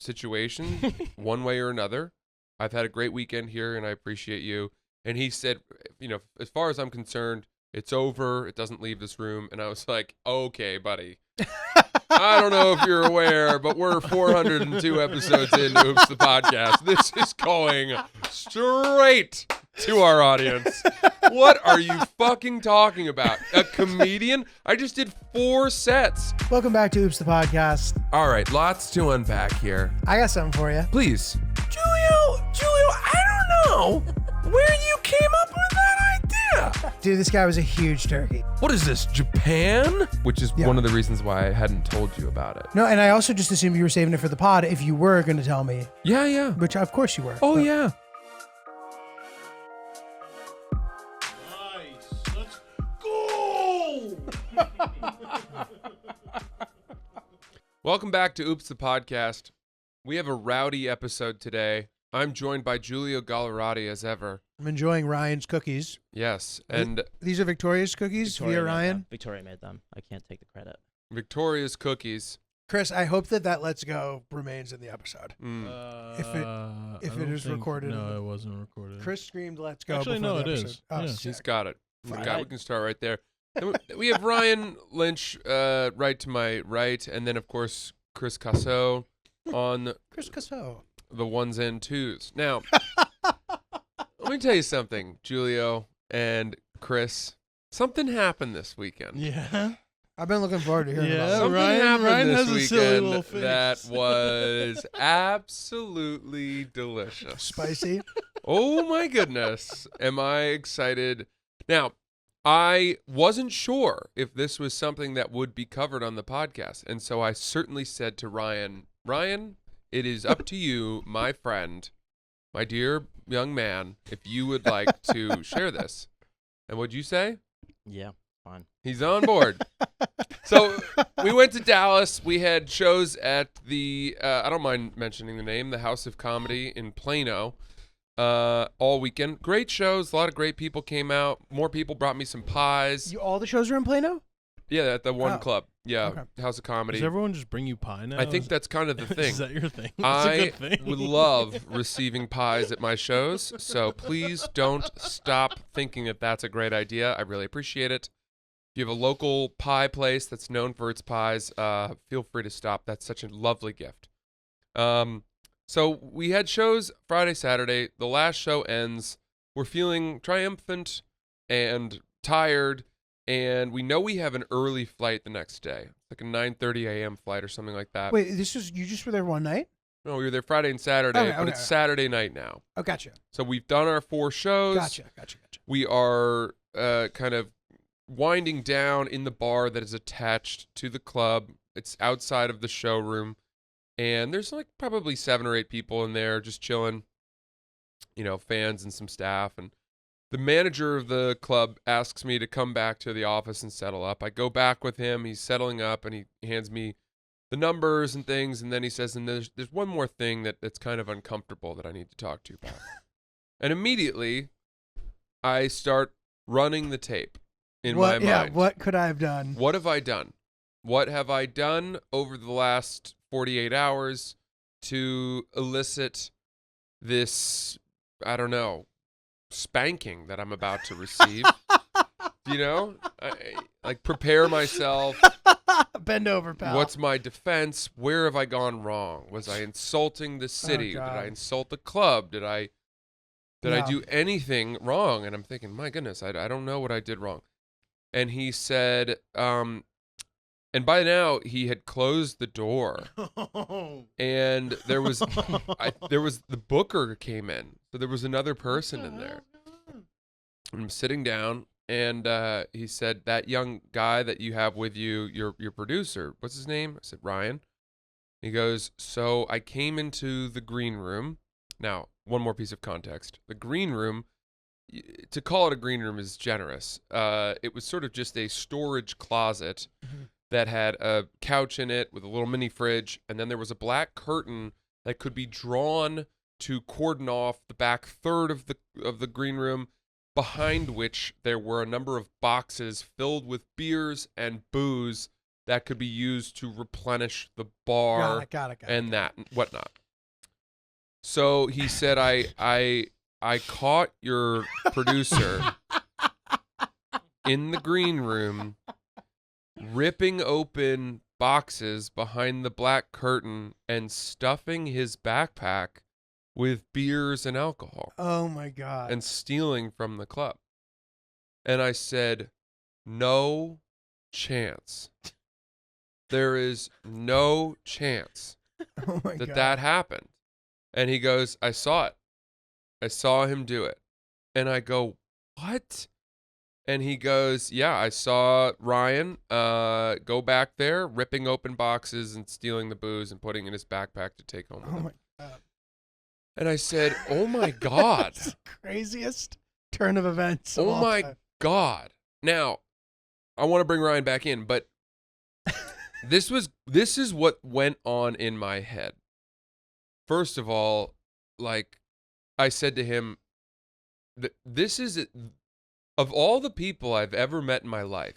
situation one way or another. I've had a great weekend here, and I appreciate you. And he said, as far as I'm concerned, it's over. It doesn't leave this room. And I was like, okay, buddy. I don't know if you're aware, but we're 402 episodes into Oops the Podcast. This is going straight to our audience. What are you fucking talking about? A comedian? I just did 4 sets. Welcome back to Oops the Podcast. All right, lots to unpack here. I got something for you. Please. Julio, I don't know where you came up with that idea. Dude, this guy was a huge turkey. What is this, Japan? Which is one of the reasons why I hadn't told you about it. No, and I also just assumed you were saving it for the pod if you were going to tell me. Yeah. Which, of course, you were. Oh, yeah. Nice. Let's go. Welcome back to Oops the Podcast. We have a rowdy episode today. I'm joined by Giulio Gallerati as ever. I'm enjoying Ryan's cookies. Yes, and These are Victoria's cookies via Ryan. Victoria made them. I can't take the credit. Victoria's Cookies. Chris, I hope that Let's Go remains in the epised. If it is recorded. No, it wasn't recorded. Chris screamed Let's Go. Actually, before no, the it episode. is. Oh, Yeah. sick. He's got it. Fine. We can start right there. And we have Ryan Lynch right to my right, and then, of course, Chris Caso on Chris Caso. the ones and twos. Now, let me tell you something, Giulio and Chris. Something happened this weekend. Yeah. I've been looking forward to hearing Yeah. about it. Something Ryan happened has this a silly weekend little face. that was absolutely delicious. Spicy. Oh my goodness. Am I excited? Now, I wasn't sure if this was something that would be covered on the podcast. And so I certainly said to Ryan, it is up to you, my friend, my dear young man, if you would like to share this. And what'd you say? Yeah, fine. He's on board. So we went to Dallas. We had shows at the, I don't mind mentioning the name, the House of Comedy in Plano all weekend. Great shows. A lot of great people came out. More people brought me some pies. All the shows are in Plano? Yeah, at the one Oh. club. Yeah, Okay. House of Comedy. Does everyone just bring you pie now? I think that's kind of the thing. Is that your thing? That's a I good thing. would love receiving pies at my shows, so please don't stop thinking that that's a great idea. I really appreciate it. If you have a local pie place that's known for its pies, feel free to stop. That's such a lovely gift. So we had shows Friday, Saturday. The last show ends. We're feeling triumphant and tired, and we know we have an early flight the next day, like a 9:30 a.m. flight or something like that. Wait, you just were there one night? No, we were there Friday and Saturday, Okay, but it's Saturday night now. Oh, gotcha. So we've done our 4 shows. Gotcha. We are kind of winding down in the bar that is attached to the club. It's outside of the showroom. And there's like probably 7 or 8 people in there just chilling, fans and some staff. And the manager of the club asks me to come back to the office and settle up. I go back with him. He's settling up, and he hands me the numbers and things. And then he says, and there's one more thing that's kind of uncomfortable that I need to talk to you about. And immediately I start running the tape in my mind. Yeah, what could I have done? What have I done? What have I done over the last 48 hours to elicit this, I don't know, spanking that I'm about to receive? Prepare myself. Bend over, pal. What's my defense? Where have I gone wrong? Was I insulting the city? Did God. I insult the club? Did I Yeah. do anything wrong? And I'm thinking, my goodness, I don't know what I did wrong. And he said, and by now he had closed the door, and there was the booker came in, so there was another person in there. I'm sitting down, and he said, that young guy that you have with you, your producer, what's his name? I said, Ryan. He goes, so I came into the green room. Now, one more piece of context. The green room, to call it a green room is generous. It was sort of just a storage closet that had a couch in it with a little mini fridge, and then there was a black curtain that could be drawn to cordon off the back third of the green room, behind which there were a number of boxes filled with beers and booze that could be used to replenish the bar Got it. and that and whatnot. So he said, I caught your producer in the green room ripping open boxes behind the black curtain and stuffing his backpack with beers and alcohol Oh my God. and stealing from the club. And I said, no chance. There is no chance Oh my that God. that happened. And he goes, I saw it. I saw him do it. And I go, what? And he goes, yeah, I saw Ryan go back there, ripping open boxes and stealing the booze and putting it in his backpack to take home with Oh him. my God. And I said, oh my God. That's the craziest turn of events. of Oh all my time. God. Now, I want to bring Ryan back in, but this is what went on in my head. First of all, like I said to him, this is, of all the people I've ever met in my life,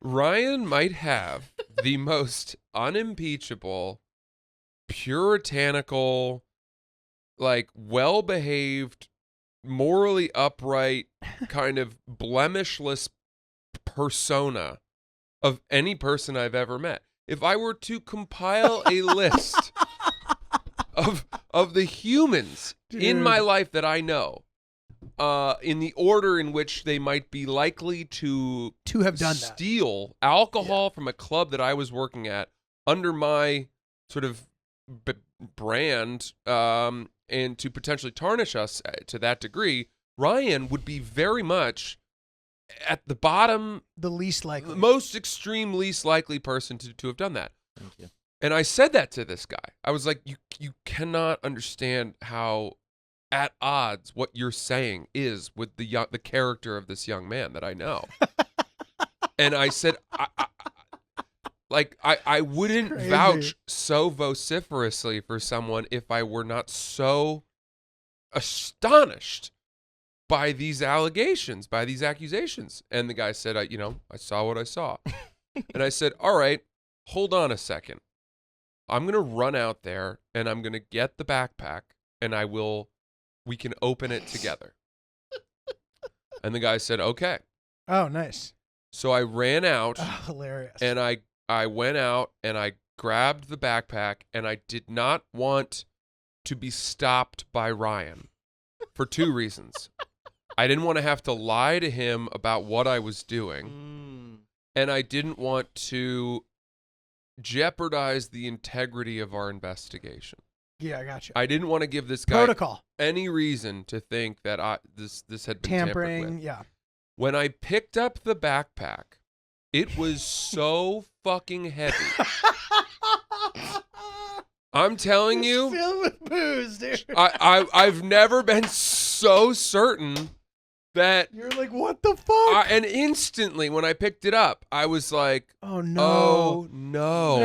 Ryan might have the most unimpeachable, puritanical, like well-behaved, morally upright, kind of blemishless persona of any person I've ever met. If I were to compile a list of the humans in my life that I know, in the order in which they might be likely to have done that. steal alcohol from a club that I was working at under my sort of brand, and to potentially tarnish us to that degree, Ryan would be very much at the bottom, The least likely. most extreme, least likely person to have done that. Thank you. And I said that to this guy. I was like, you cannot understand how at odds what you're saying is with the character of this young man that I know. And I said, I wouldn't Crazy. vouch so vociferously for someone if I were not so astonished by these allegations, by these accusations. And the guy said, I saw what I saw. And I said, all right, hold on a second. I'm going to run out there and I'm going to get the backpack and we can open it together. And the guy said, okay. Oh, nice. So I ran out Oh, hilarious. and I went out and I grabbed the backpack and I did not want to be stopped by Ryan for two reasons. I didn't want to have to lie to him about what I was doing, and I didn't want to jeopardize the integrity of our investigation. Yeah, I got you. I didn't want to give this guy Protocol. any reason to think that this had been tampered Tampering. with. Yeah. When I picked up the backpack, it was so fucking heavy. I'm telling you, Filled with booze, dude. I've never been so certain that. You're like, what the fuck? And instantly, when I picked it up, I was like, Oh no. "Oh no,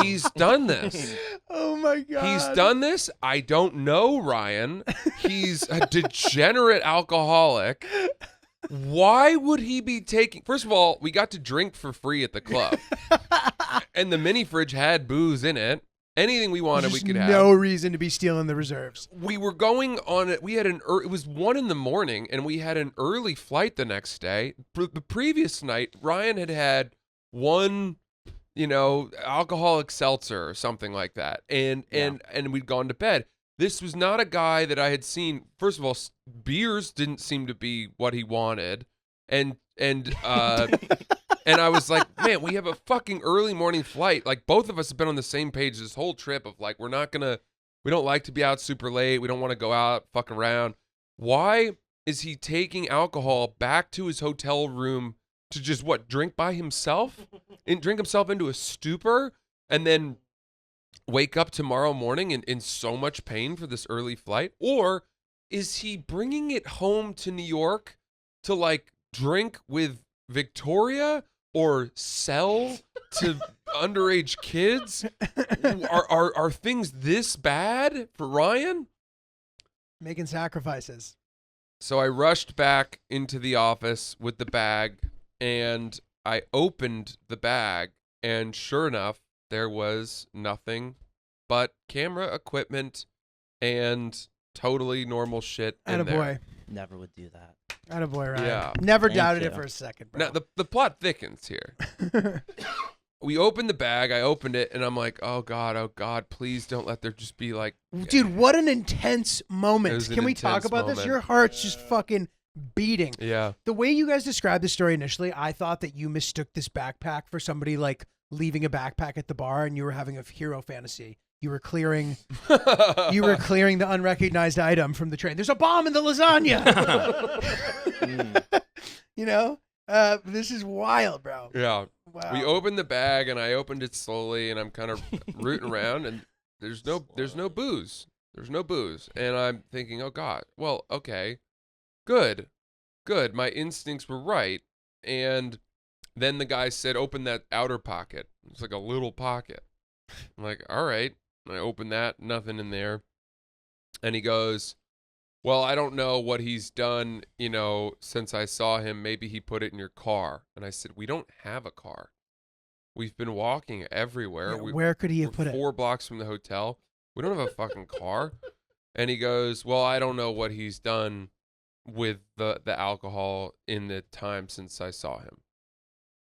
he's done this. Oh my God. He's done this. I don't know, Ryan. He's a degenerate alcoholic. Why would he be taking? First of all, we got to drink for free at the club, and the mini fridge had booze in it. Anything we wanted, we There's could have. no reason to be stealing the reserves. We were going on it. We had it was 1 a.m, and we had an early flight the next day. The previous night, Ryan had one, alcoholic seltzer or something like that, and we'd gone to bed. This was not a guy that I had seen. First of all, beers didn't seem to be what he wanted, and and I was like, man, we have a fucking early morning flight. Like, both of us have been on the same page this whole trip of like, we don't like to be out super late. We don't want to go out, fuck around. Why is he taking alcohol back to his hotel room to just drink by himself and drink himself into a stupor and then wake up tomorrow morning in so much pain for this early flight? Or is he bringing it home to New York to like drink with Victoria or sell to underage kids? Are things this bad for Ryan? Making sacrifices. So I rushed back into the office with the bag, and I opened the bag, and sure enough, there was nothing but camera equipment and totally normal shit in there. Attaboy. Never would do that. Attaboy, Ryan. Yeah. Never Thank doubted it you. for a second, bro. Now, the plot thickens here. We opened the bag, I opened it, and I'm like, oh God, please don't let there just be like... Dude, what an intense It moment. was an Can we talk intense about this? moment. Your heart's just fucking beating. Yeah. The way you guys described the story initially, I thought that you mistook this backpack for somebody like leaving a backpack at the bar and you were having a hero fantasy. You were clearing the unrecognized item from the train. There's a bomb in the lasagna. You know? This is wild, bro. Yeah. Wow. We opened the bag, and I opened it slowly, and I'm kind of rooting around, and there's no booze. There's no booze. And I'm thinking, oh God, well, okay, good. My instincts were right. And then the guy said, open that outer pocket. It's like a little pocket. I'm like, all right. And I opened that, nothing in there. And he goes, well, I don't know what he's done, since I saw him. Maybe he put it in your car. And I said, we don't have a car. We've been walking everywhere. Yeah, where could he have We're put it? 4 blocks from the hotel. We don't have a fucking car. And he goes, well, I don't know what he's done with the alcohol in the time since I saw him.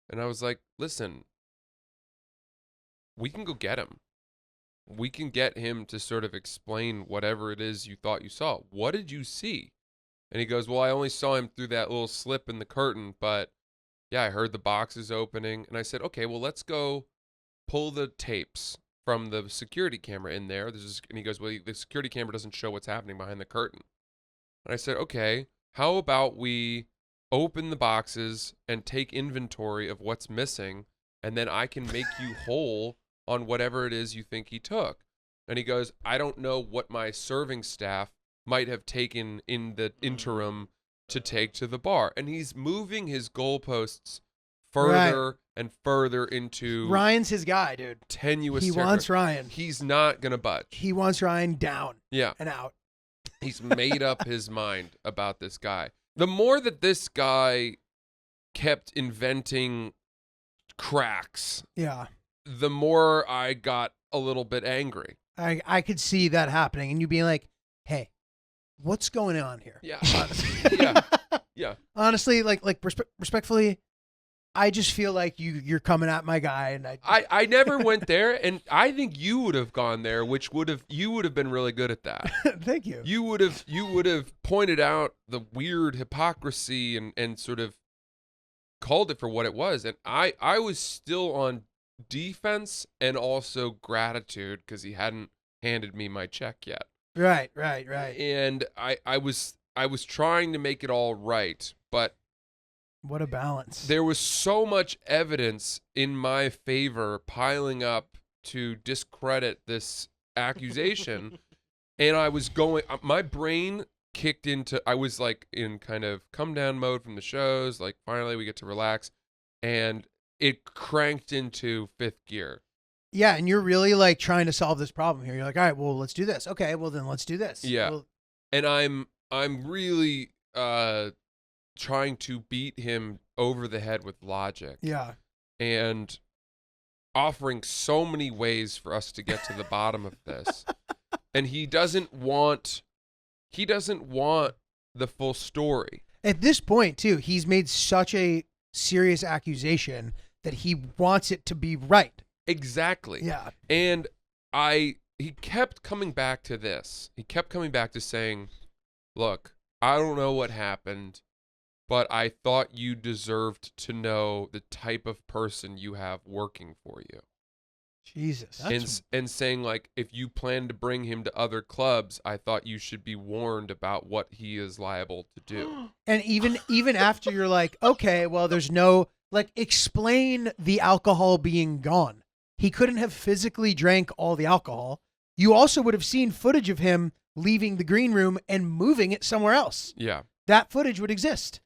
And I was like, listen, we can go get him. We can get him to sort of explain whatever it is you thought you saw. What did you see? And he goes, well, I only saw him through that little slip in the curtain, but yeah, I heard the boxes opening. And I said, okay, well, let's go pull the tapes from the security camera in there. And he goes, well, the security camera doesn't show what's happening behind the curtain. And I said, okay, how about we open the boxes and take inventory of what's missing, and then I can make you whole on whatever it is you think he took. And he goes, I don't know what my serving staff might have taken in the interim to take to the bar. And he's moving his goalposts further and further into Ryan's his guy, dude. tenuous He territory. wants Ryan. He's not going to budge. He wants Ryan down Yeah. and out. He's made up his mind about this guy. The more that this guy kept inventing cracks, Yeah. the more I got a little bit angry. I could see that happening and you being like, hey, what's going on here? Yeah. Honestly. Yeah. Honestly, respectfully, I just feel like you're coming at my guy, and I never went there, and I think you would have gone there, you would have been really good at that. Thank you. You would have pointed out the weird hypocrisy and sort of called it for what it was. And I was still on defense and also gratitude because he hadn't handed me my check yet. Right. And I was trying to make it all right, but What a balance. there was so much evidence in my favor piling up to discredit this accusation. And I was my brain kicked into, I was like in kind of come down mode from the shows. Like finally we get to relax, and it cranked into 5th gear. Yeah, and you're really like trying to solve this problem here. You're like, all right, well, let's do this. Okay, well then let's do this. Yeah. Well, And I'm really trying to beat him over the head with logic. yeah. And offering so many ways for us to get to the bottom of this. And he doesn't want the full story. At this point, too, he's made such a serious accusation that he wants it to be right. Exactly. Yeah. And he kept coming back to this. He kept coming back to saying, look, I don't know what happened, but I thought you deserved to know the type of person you have working for you. Jesus. And saying, like, if you plan to bring him to other clubs, I thought you should be warned about what he is liable to do. And even after you're like, okay, well, there's no, like, explain the alcohol being gone. He couldn't have physically drank all the alcohol. You also would have seen footage of him leaving the green room and moving it somewhere else. Yeah. That footage would exist.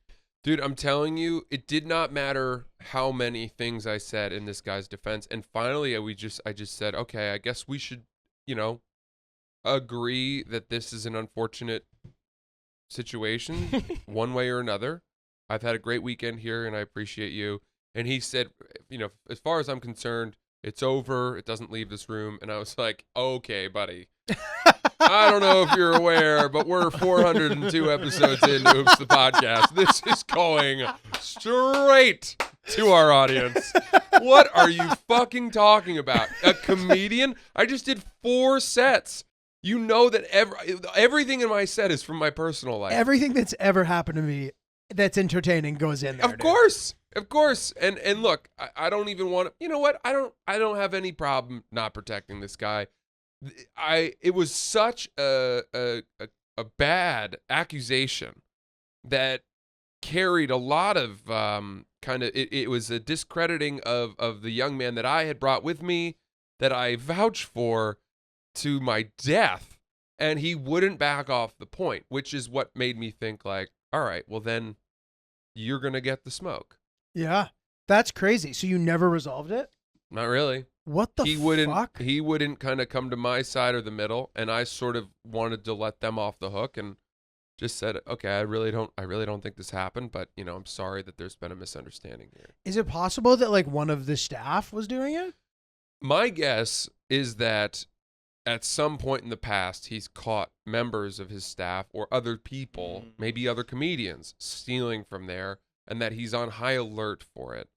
Dude, I'm telling you, it did not matter how many things I said in this guy's defense. And finally, I just said, okay, I guess we should, agree that this is an unfortunate situation one way or another. I've had a great weekend here and I appreciate you. And he said, as far as I'm concerned, it's over. It doesn't leave this room. And I was like, okay, buddy. I don't know if you're aware, but we're 402 episodes into Oops the Podcast. This is going straight to our audience. What are you fucking talking about? A comedian? I just did 4 sets. You know that everything in my set is from my personal life. Everything that's ever happened to me that's entertaining goes in there. Of course. And look, I don't even want to. You know what? I don't have any problem not protecting this guy. It was such a bad accusation that carried a lot of it was a discrediting of the young man that I had brought with me, that I vouched for to my death, and he wouldn't back off the point, which is what made me think like, all right, well then you're gonna get the smoke. Yeah, that's crazy. So you never resolved it? Not really. What the fuck? He wouldn't kind of come to my side or the middle, and I sort of wanted to let them off the hook and just said, okay, I really don't think this happened, but I'm sorry that there's been a misunderstanding here. Is it possible that like one of the staff was doing it? My guess is that at some point in the past, he's caught members of his staff or other people, maybe other comedians, stealing from there, and that he's on high alert for it.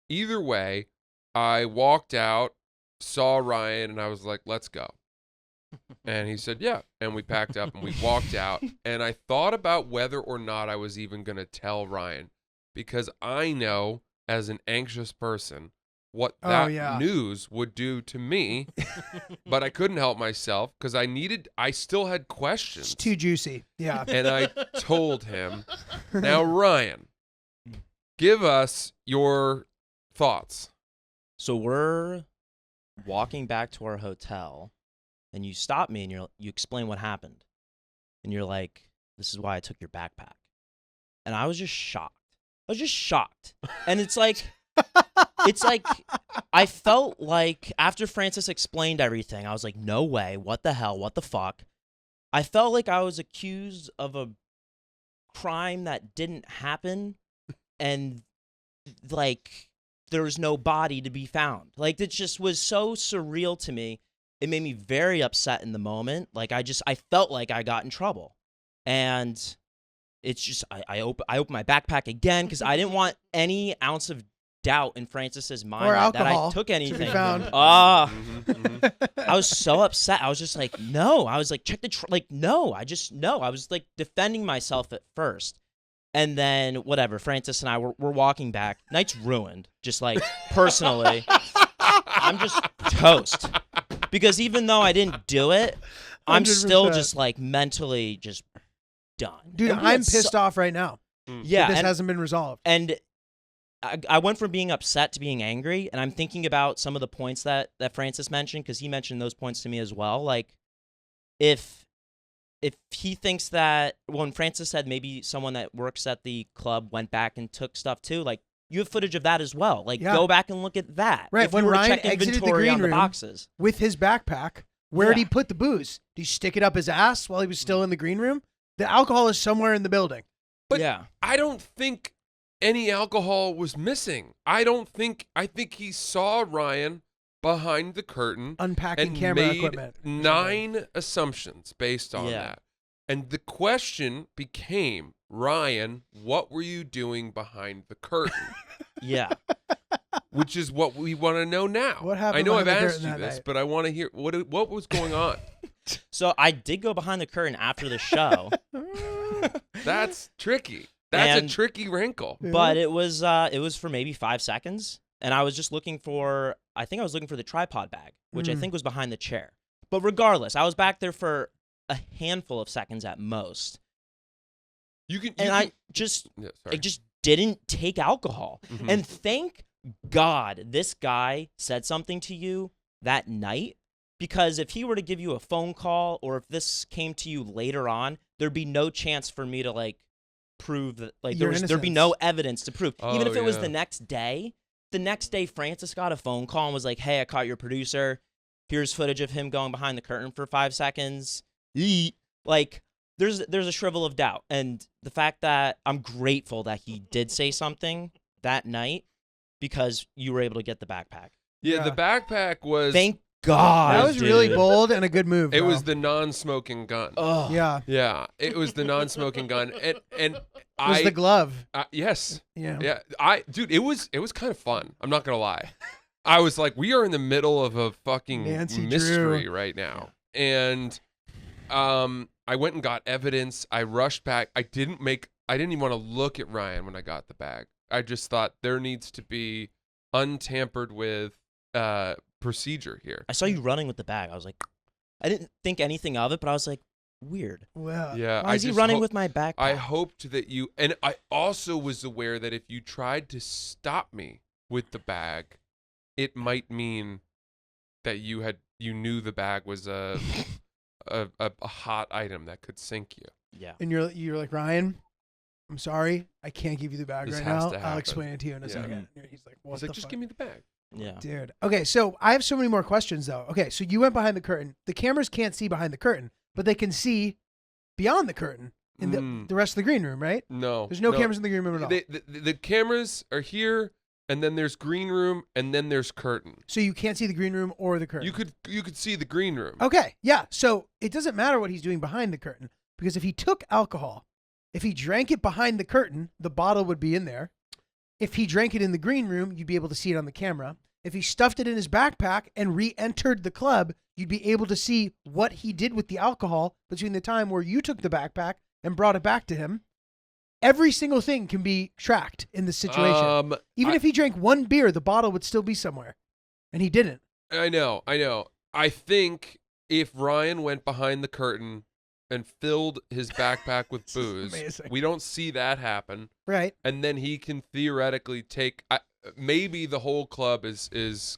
Either way, I walked out, saw Ryan, and I was like, let's go. And he said, yeah. And we packed up and we walked out. And I thought about whether or not I was even going to tell Ryan, because I know as an anxious person what that news would do to me. But I couldn't help myself because I still had questions. It's too juicy. Yeah. And I told him, now, Ryan, give us your thoughts. So we're walking back to our hotel, and you stop me and you explain what happened. And you're like, this is why I took your backpack. And I was just shocked. And it's like, I felt like after Francis explained everything, I was like, no way. What the hell? What the fuck? I felt like I was accused of a crime that didn't happen. And like, there was no body to be found. Like, it just was so surreal to me. It made me very upset in the moment. Like, I felt like I got in trouble. And it's just, I opened my backpack again because I didn't want any ounce of doubt in Francis's mind or that I took anything. To be found. I was so upset. I was just like, no. I was like, check the no. I was like defending myself at first. And then whatever, Francis and I we're walking back. Night's ruined. Just like personally, I'm just toast. Because even though I didn't do it, I'm 100%. still just like mentally just done. Dude, I'm pissed off right now. Yeah, this hasn't been resolved. And I went from being upset to being angry, and I'm thinking about some of the points that Francis mentioned, because he mentioned those points to me as well. Like, if he thinks that when Francis said maybe someone that works at the club went back and took stuff too, like, you have footage of that as well. Like, go back and look at that. Right, if when you were to Ryan check exited the inventory green on the room boxes with his backpack, where did he put the booze? Did he stick it up his ass while he was still in the green room? The alcohol is somewhere in the building. But I don't think any alcohol was missing. I think he saw Ryan behind the curtain unpacking and camera made equipment. 9 assumptions based on that. And the question became, Ryan, what were you doing behind the curtain? Yeah. Which is what we want to know now. What happened? I know I've behind the asked you curtain that this, night? but I want to hear what was going on. So I did go behind the curtain after the show. That's tricky. That's And- a tricky wrinkle. But it was for maybe 5 seconds, and I was just looking for the tripod bag, which I think was behind the chair. But regardless, I was back there for a handful of seconds at most. I just didn't take alcohol. Mhm. And thank God this guy said something to you that night, because if he were to give you a phone call, or if this came to you later on, there'd be no chance for me to like prove that, like, there'd be no evidence to prove. Even if it was the next day. The next day, Francis got a phone call and was like, hey, I caught your producer. Here's footage of him going behind the curtain for 5 seconds. Like, there's a shrivel of doubt. And the fact that I'm grateful that he did say something, that night because you were able to get the backpack. Yeah, the backpack was. Thank God. That was really dude. bold and a good move. It bro. was the non-smoking gun. Oh. Yeah. Yeah, it was the non-smoking gun, and It was the glove. yes, Yeah. yeah, dude, it was kind of fun. I'm not gonna lie. I was like, we are in the middle of a fucking Nancy mystery Drew. right now, and I went and got evidence. I rushed back. I didn't even want to look at Ryan when I got the bag. I just thought there needs to be untampered with procedure here. I saw you running with the bag. I was like, I didn't think anything of it, but I was like, weird. Well, Yeah, Why is he running with my backpack? I hoped that you, and I also was aware that if you tried to stop me with the bag, it might mean that you knew the bag was a hot item that could sink you. Yeah. And you're like, Ryan, I'm sorry, I can't give you the bag This right has now. to I'll happen. explain it to you in a Yeah. second. He's like, what He's the like, just fuck? give me the bag. Yeah. Dude. Okay, so I have so many more questions though. Okay, so you went behind the curtain. The cameras can't see behind the curtain, but they can see beyond the curtain in the rest of the green room, right? No, There's no cameras in the green room at all. The cameras are here, and then there's green room, and then there's curtain. So you can't see the green room or the curtain. You could see the green room. Okay, yeah. So it doesn't matter what he's doing behind the curtain because if he took alcohol, if he drank it behind the curtain, the bottle would be in there. If he drank it in the green room, you'd be able to see it on the camera. If he stuffed it in his backpack and re-entered the club, you'd be able to see what he did with the alcohol between the time where you took the backpack and brought it back to him. Every single thing can be tracked in this situation. Even if he drank one beer, the bottle would still be somewhere. And he didn't. I know. I think if Ryan went behind the curtain and filled his backpack with This is booze, amazing. we don't see that happen. Right. And then he can theoretically take. Maybe the whole club is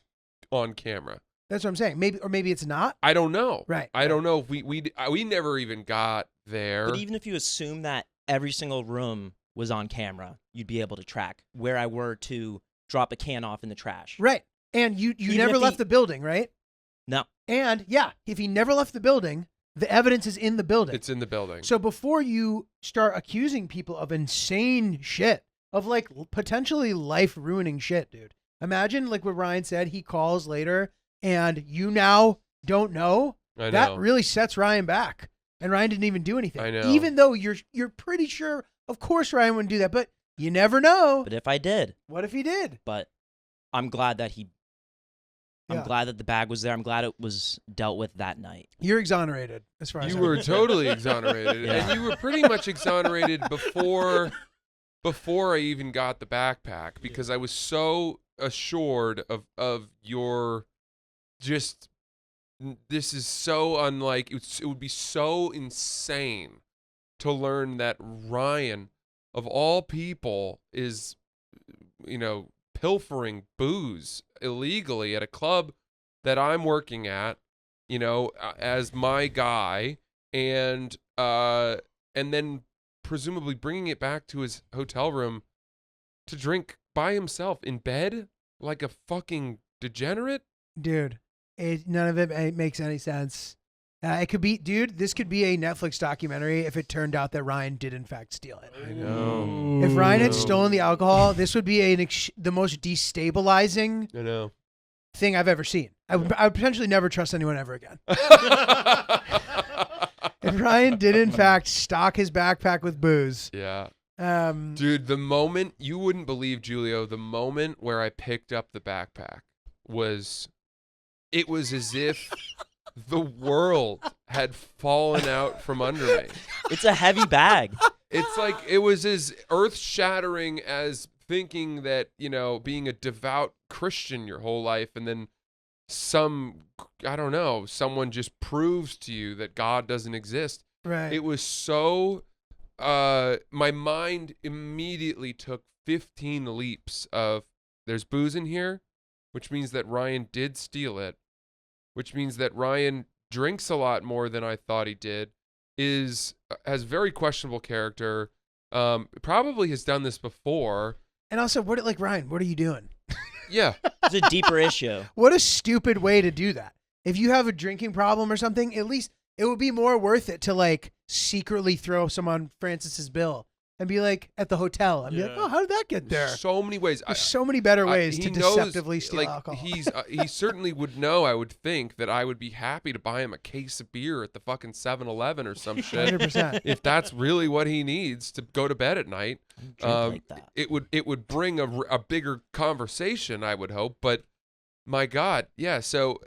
on camera. That's what I'm saying. Maybe it's not. I don't know. Right. I don't know if we never even got there. But even if you assume that every single room was on camera, you'd be able to track where I were to drop a can off in the trash. Right. And you Even never if left he- the building, right? No. And yeah, if he never left the building, the evidence is in the building. It's in the building. So before you start accusing people of insane shit, of like potentially life ruining shit, dude. Imagine like what Ryan said, he calls later and you now don't know. I know. That really sets Ryan back. And Ryan didn't even do anything. I know. Even though you're pretty sure, of course Ryan wouldn't do that, but you never know. But if I did, What if he did? but I'm glad that I'm Yeah. glad that the bag was there. I'm glad it was dealt with that night. You're exonerated as far as You I'm were concerned. totally exonerated, Yeah. and you were pretty much exonerated before I even got the backpack because I was so assured of your just. This is so unlike it would be so insane to learn that Ryan, of all people, is pilfering booze illegally at a club that I'm working at, as my guy, and then presumably bringing it back to his hotel room to drink by himself in bed like a fucking degenerate. Dude, none of it makes any sense. It could be, dude, this could be a Netflix documentary if it turned out that Ryan did in fact steal it. I know. If Ryan had stolen the alcohol, this would be the most destabilizing I know. thing I've ever seen. I would potentially never trust anyone ever again. If Ryan did in fact stock his backpack with booze, Yeah. um, Dude, the moment, you wouldn't believe, Julio, the moment where I picked up the backpack was as if the world had fallen out from under me. It's a heavy bag. It's like it was as earth-shattering as thinking that, being a devout Christian your whole life and then someone just proves to you that God doesn't exist. right. It was so, my mind immediately took 15 leaps of there's booze in here, which means that Ryan did steal it, which means that Ryan drinks a lot more than I thought he did, has very questionable character, probably has done this before. And also, Ryan, what are you doing? Yeah. It's a deeper issue. What a stupid way to do that. If you have a drinking problem or something, at least it would be more worth it to like secretly throw some on Francis's bill and be like at the hotel and be like, Yeah. oh, how did that get there? So many ways. There's so many better ways he to knows, deceptively steal like, alcohol. He certainly would know, I would think, that I would be happy to buy him a case of beer at the fucking 7-Eleven or some shit. 100%. If that's really what he needs to go to bed at night. Drink like that. It would bring a bigger conversation, I would hope. But my God, yeah. So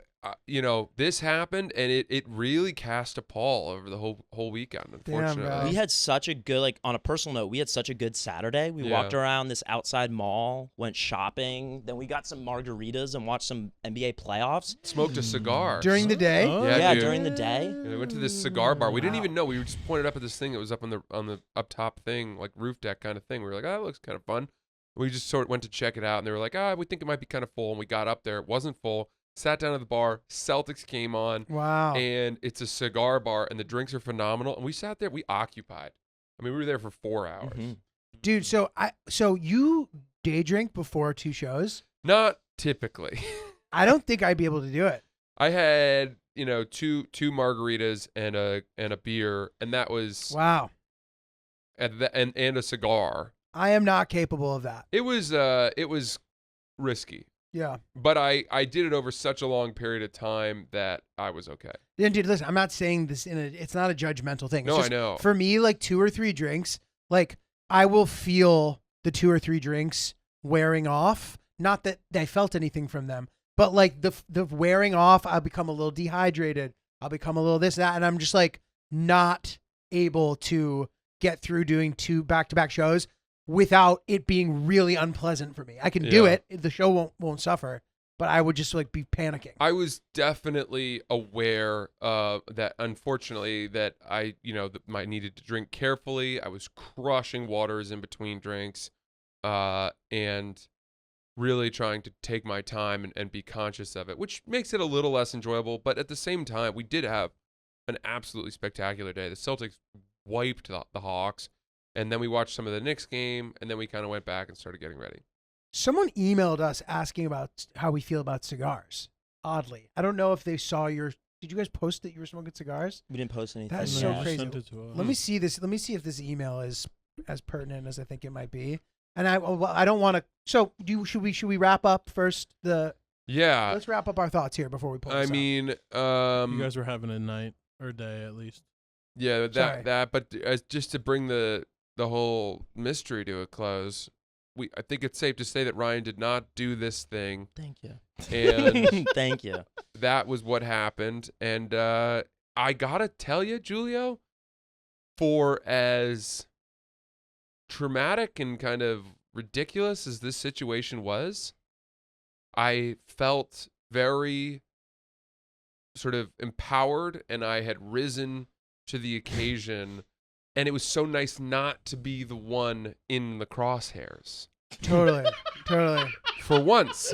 this happened, and it really cast a pall over the whole weekend. Unfortunately, bro. We had such a good, like, on a personal note, we had such a good Saturday. We walked around this outside mall, went shopping, then we got some margaritas and watched some NBA playoffs. Smoked a cigar During the day? Oh. Yeah, dude. during the day. Yeah, we went to this cigar bar. We didn't Wow. even know. We were just pointed up at this thing that was up on the up top thing, like roof deck kind of thing. We were like, oh, that looks kind of fun. We just sort of went to check it out, and they were like, we think it might be kind of full. And we got up there. It wasn't full. Sat down at the bar. Celtics came on. Wow. And it's a cigar bar, and the drinks are phenomenal. And we sat there. We occupied. I mean, we were there for 4 hours. Mhm. Dude, so you day drink before 2 shows? Not typically. I don't think I'd be able to do it. I had, two margaritas and a beer, and that was Wow. and a cigar. I am not capable of that. It was risky, Yeah. but I did it over such a long period of time that I was okay. And dude, listen, I'm not saying this it's not a judgmental thing. It's No, just, I know. For me, like 2 or 3 drinks, like I will feel the 2 or 3 drinks wearing off. Not that I felt anything from them, but like the wearing off, I'll become a little dehydrated. I'll become a little this, that, and I'm just like not able to get through doing 2 back-to-back shows without it being really unpleasant for me. I can do Yeah. it. The show won't suffer, but I would just like be panicking. I was definitely aware that unfortunately that I needed to drink carefully. I was crushing waters in between drinks, and really trying to take my time and be conscious of it, which makes it a little less enjoyable. But at the same time, we did have an absolutely spectacular day. The Celtics wiped the Hawks, and then we watched some of the Knicks game, and then we kind of went back and started getting ready. Someone emailed us asking about how we feel about cigars. Oddly, I don't know if they saw your. Did you guys post that you were smoking cigars? We didn't post anything. That is And so then you crazy. sent it to us. Let me see this. Let me see if this email is as pertinent as I think it might be. And I don't want to. So should we wrap up first? Yeah, Let's wrap up our thoughts here before we pull. I this out. mean, You guys were having a night or day at least. yeah, Sorry. but just to bring the whole mystery to a close, I think it's safe to say that Ryan did not do this thing, Thank you. and Thank you. that was what happened. And I gotta tell you, Julio, for as traumatic and kind of ridiculous as this situation was, I felt very sort of empowered, and I had risen to the occasion, and it was so nice not to be the one in the crosshairs. totally. For once.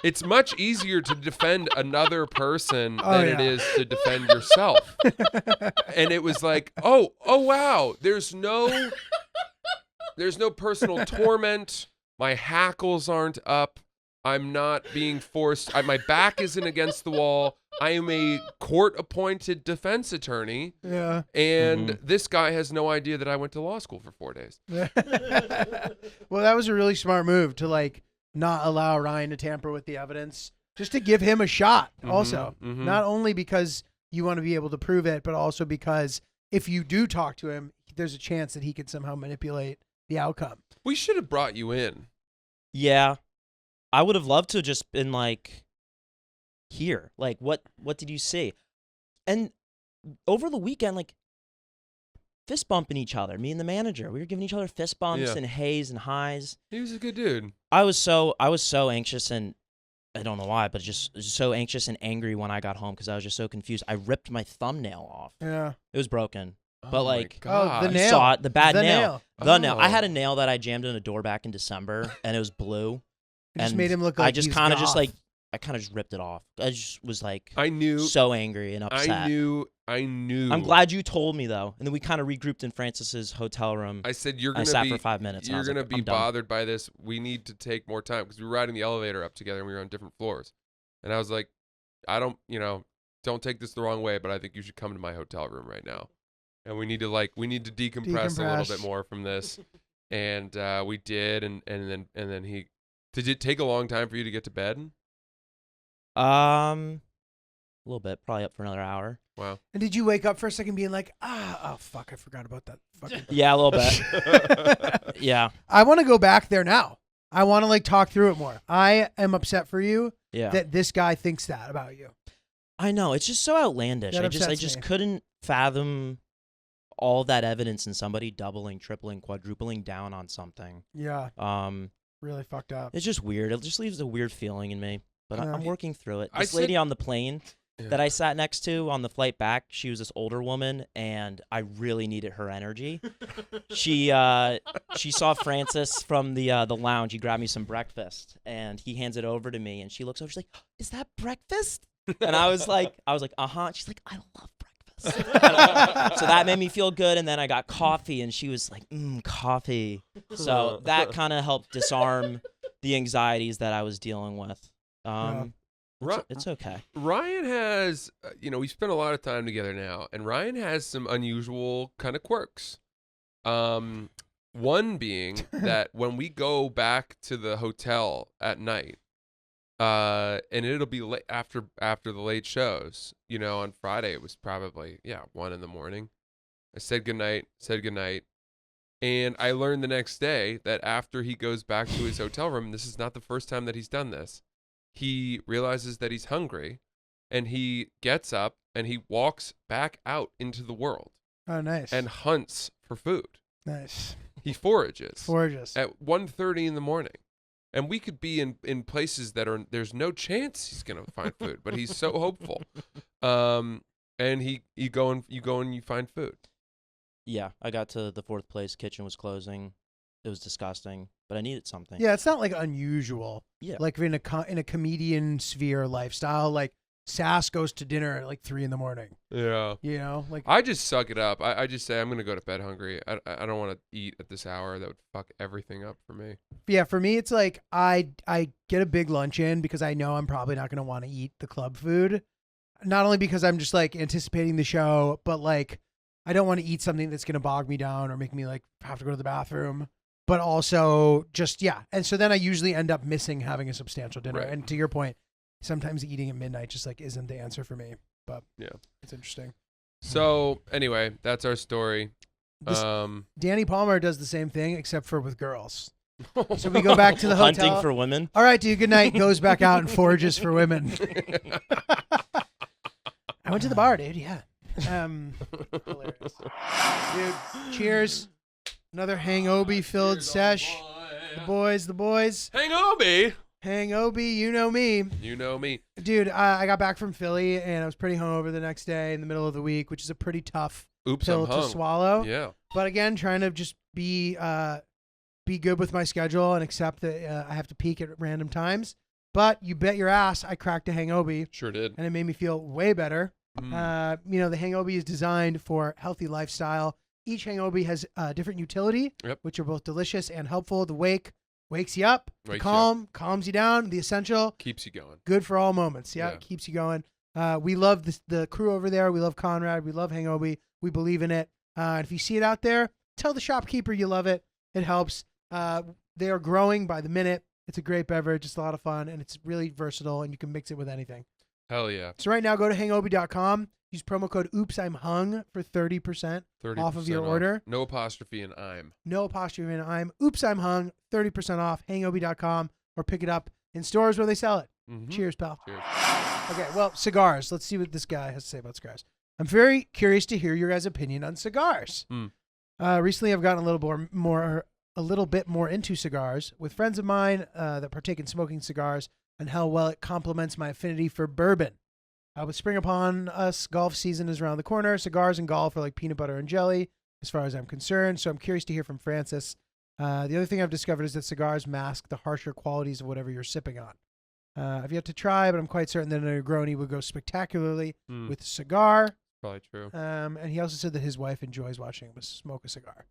It's much easier to defend another person Oh, than it yeah. is to defend yourself. And it was like, oh wow, there's no personal torment. My hackles aren't up. I'm not being forced. My back isn't against the wall. I am a court-appointed defense attorney, Yeah. and this guy has no idea that I went to law school for 4 days. Well, that was a really smart move to like not allow Ryan to tamper with the evidence, just to give him a shot. Also, mhm. not only because you want to be able to prove it, but also because if you do talk to him, there's a chance that he could somehow manipulate the outcome. We should have brought you in. Yeah. I would have loved to have just been like, here, like, what did you see? And over the weekend, like, fist bumping each other, me and the manager, we were giving each other fist bumps Yeah. and hays and highs. He was a good dude. I was so anxious, and I don't know why, but just so anxious and angry when I got home because I was just so confused. I ripped my thumbnail off. Yeah. It was broken. But, Oh my like- God. the You nail. saw it, the bad The nail. nail. The nail. I Oh. had a nail that I jammed in a door back in December, and it was blue. It just And made him look like I just he's kind of just goth. like I kind of just ripped it off. I just was like I knew. so angry and upset. I knew. I'm glad you told me though, and then we kind of regrouped in Francis's hotel room. I said you're I gonna sat be. for 5 minutes. and I You're was gonna like, be I'm done. bothered by this. We need to take more time because we were riding the elevator up together and we were on different floors. And I was like, I don't take this the wrong way, but I think you should come to my hotel room right now. and we need to decompress a little bit more from this. And we did, and then he. Did it take a long time for you to get to bed? A little bit, probably up for another hour. Wow. And did you wake up for a second being like, oh fuck, I forgot about that fucking Yeah, a little bit. Yeah. I want to go back there now. I want to like talk through it more. I am upset for you Yeah. that this guy thinks that about you. I know, it's just so outlandish. That I upsets just me. couldn't fathom all that evidence in somebody doubling, tripling, quadrupling down on something. Yeah, really fucked up. It's just weird. It just leaves a weird feeling in me. But Yeah. I'm working through it. I This said- lady on the plane Yeah. that I sat next to on the flight back, she was this older woman, and I really needed her energy. She saw Francis from the lounge. He grabbed me some breakfast, and he hands it over to me, and she looks over. She's like, "Is that breakfast?" And I was like, "Uh-huh." She's like, "I love breakfast." So that made me feel good. And then I got coffee, and she was like, "Coffee." So that kind of helped disarm the anxieties that I was dealing with. It's okay. Ryan has, we spent a lot of time together now, and Ryan has some unusual kind of quirks. One being that when we go back to the hotel at night, and it'll be late after the late shows. On Friday it was probably 1 a.m. I said goodnight, and I learned the next day that after he goes back to his hotel room, this is not the first time that he's done this. He realizes that he's hungry, and he gets up and he walks back out into the world Oh, nice. and hunts for food. Nice. He forages Gorgeous. at 1:30 in the morning. And we could be in places that there's no chance he's gonna find food, but he's so hopeful. And you go and you find food. Yeah, I got to the fourth place. Kitchen was closing. It was disgusting, but I needed something. Yeah, it's not like unusual. Yeah. Like in a comedian sphere lifestyle, like Sass goes to dinner at like 3 a.m. Yeah. Like I just suck it up. I just say I'm gonna go to bed hungry. I don't want to eat at this hour. That would fuck everything up for me. yeah, for me it's like I get a big lunch in because I know I'm probably not gonna want to eat the club food. Not only because I'm just like anticipating the show, but like I don't want to eat something that's gonna bog me down or make me like have to go to the bathroom. But also just and so then I usually end up missing having a substantial dinner. Right. And to your point, sometimes eating at midnight just like isn't the answer for me. But Yeah. it's interesting. So anyway, that's our story. This- Danny Palmer does the same thing except for with girls. So we go back to the Hunting hotel. for women. All right, dude. Good night. Goes back out and forages for women. I went to the bar, dude. Yeah. Hilarious. Dude, cheers. Another hangobi filled sesh. The boys. Hang on, me. Hangobi, you know me. You know me. Dude, I got back from Philly and I was pretty hungover the next day in the middle of the week, which is a pretty tough Oops, pill I'm to hung. swallow. Yeah. But again, trying to just be good with my schedule and accept that I have to peak at random times. But you bet your ass I cracked a hangobi, Sure did. and it made me feel way better. Mm. The hangobi is designed for healthy lifestyle. Each hangobi has a different utility, Yep. which are both delicious and helpful. The wake wakes you up. The Wakes you calm calms you down. The essential, Keeps you going. good for all moments. Yeah, Yeah. it keeps you going. We love the crew over there. We love Conrad. We love hangobi. We believe in it. And if you see it out there, tell the shopkeeper you love it. It helps. They are growing by the minute. It's a great beverage. It's a lot of fun, and it's really versatile, and you can mix it with anything. Hell yeah. So right now, go to hangobi.com. Use promo code Oops I'm Hung for 30% 30% off of your order. No apostrophe in I'm. No apostrophe in I'm. Oops I'm Hung. 30% off. Hangobi.com or pick it up in stores where they sell it. Mhm. Cheers, pal. Cheers. Okay, well, cigars. Let's see what this guy has to say about cigars. I'm very curious to hear your guys' opinion on cigars. Recently, I've gotten a little bit more into cigars with friends of mine that partake in smoking cigars and how well it complements my affinity for bourbon. With spring upon us, golf season is around the corner. Cigars and golf are like peanut butter and jelly, as far as I'm concerned. So I'm curious to hear from Francis. The other thing I've discovered is that cigars mask the harsher qualities of whatever you're sipping on. I've yet to try, but I'm quite certain that a Negroni would go spectacularly with a cigar. Probably true. And he also said that his wife enjoys watching him smoke a cigar,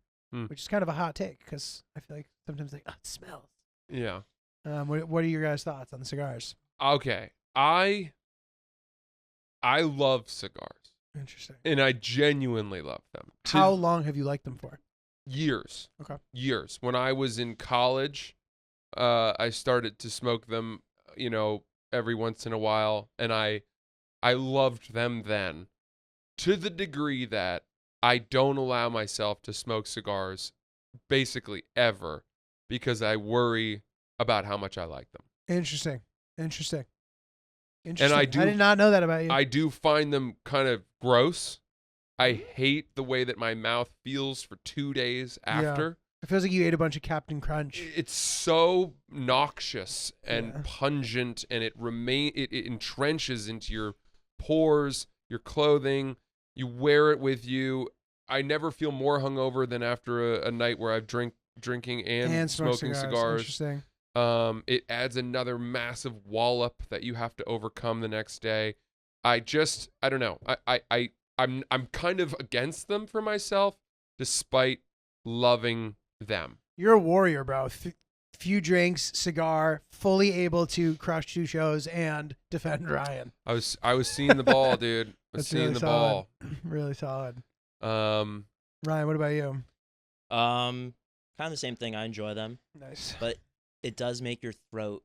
which is kind of a hot take because I feel like sometimes like, oh, it smells. Yeah. What are your guys' thoughts on the cigars? Okay. I love cigars. Interesting. And I genuinely love them. How long have you liked them for? Years. Okay. Years. When I was in college, I started to smoke them, every once in a while, and I loved them then, to the degree that I don't allow myself to smoke cigars basically ever because I worry about how much I like them. Interesting. And I did not know that about you. I do find them kind of gross. I hate the way that my mouth feels for 2 days after. It feels like you ate a bunch of Captain Crunch. It's so noxious and pungent, and it entrenches into your pores, your clothing. You wear it with you. I never feel more hungover than after a night where I've drinking and smoking cigars. Interesting. It adds another massive wallop that you have to overcome the next day. I don't know. I'm kind of against them for myself, despite loving them. You're a warrior, bro. Few drinks, cigar, fully able to crush 2 shows and defend Ryan. I was seeing the ball, dude. I was seeing really the solid. ball. Really solid. Ryan, what about you? Kind of the same thing. I enjoy them, Nice. but it does make your throat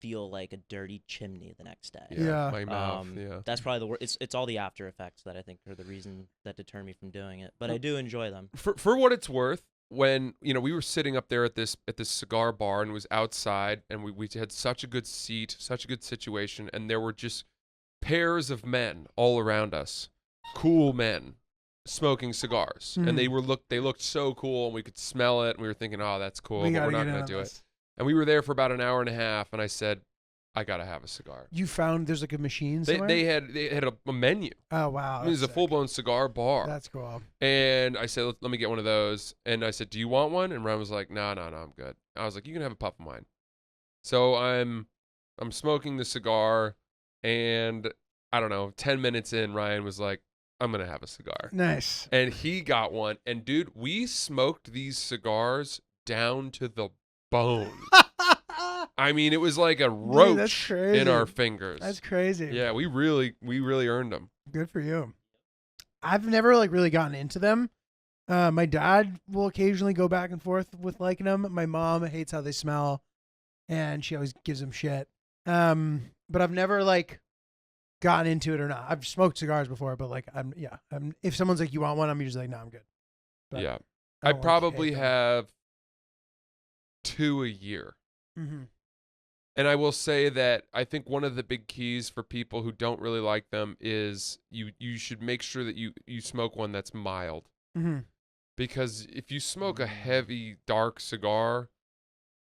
feel like a dirty chimney the next day. Yeah. my mouth. Yeah. That's probably the worst. It's all the after effects that I think are the reason that deter me from doing it. But I do enjoy them. For what it's worth, when we were sitting up there at this cigar bar and it was outside, and we had such a good seat, such a good situation, and there were just pairs of men all around us, cool men, smoking cigars, and they looked so cool, and we could smell it, and we were thinking, oh, that's cool, but we're not gonna do it. And we were there for about an hour and a half, and I said, I gotta have a cigar. You found there's like a machine somewhere? They had a menu. Oh, wow. It was a full-blown cigar bar. That's cool. And I said, let me get one of those. And I said, do you want one? And Ryan was like, no, I'm good. I was like, you can have a puff of mine. So I'm smoking the cigar, and I don't know, 10 minutes in, Ryan was like, I'm going to have a cigar. Nice. And he got one. And dude, we smoked these cigars down to the bone. I mean, it was like a roach in our fingers. That's crazy. Yeah, we really earned them. Good for you. I've never really gotten into them. My dad will occasionally go back and forth with liking them. My mom hates how they smell, and she always gives them shit. But I've never gotten into it or not. I've smoked cigars before, but if someone's like, you want one? I'm usually like, no, I'm good. But yeah. I I don't probably hate them. have 2 a year. Mm-hmm. And I will say that I think one of the big keys for people who don't really like them is you should make sure that you smoke one that's mild. Mm-hmm. Because if you smoke a heavy, dark cigar,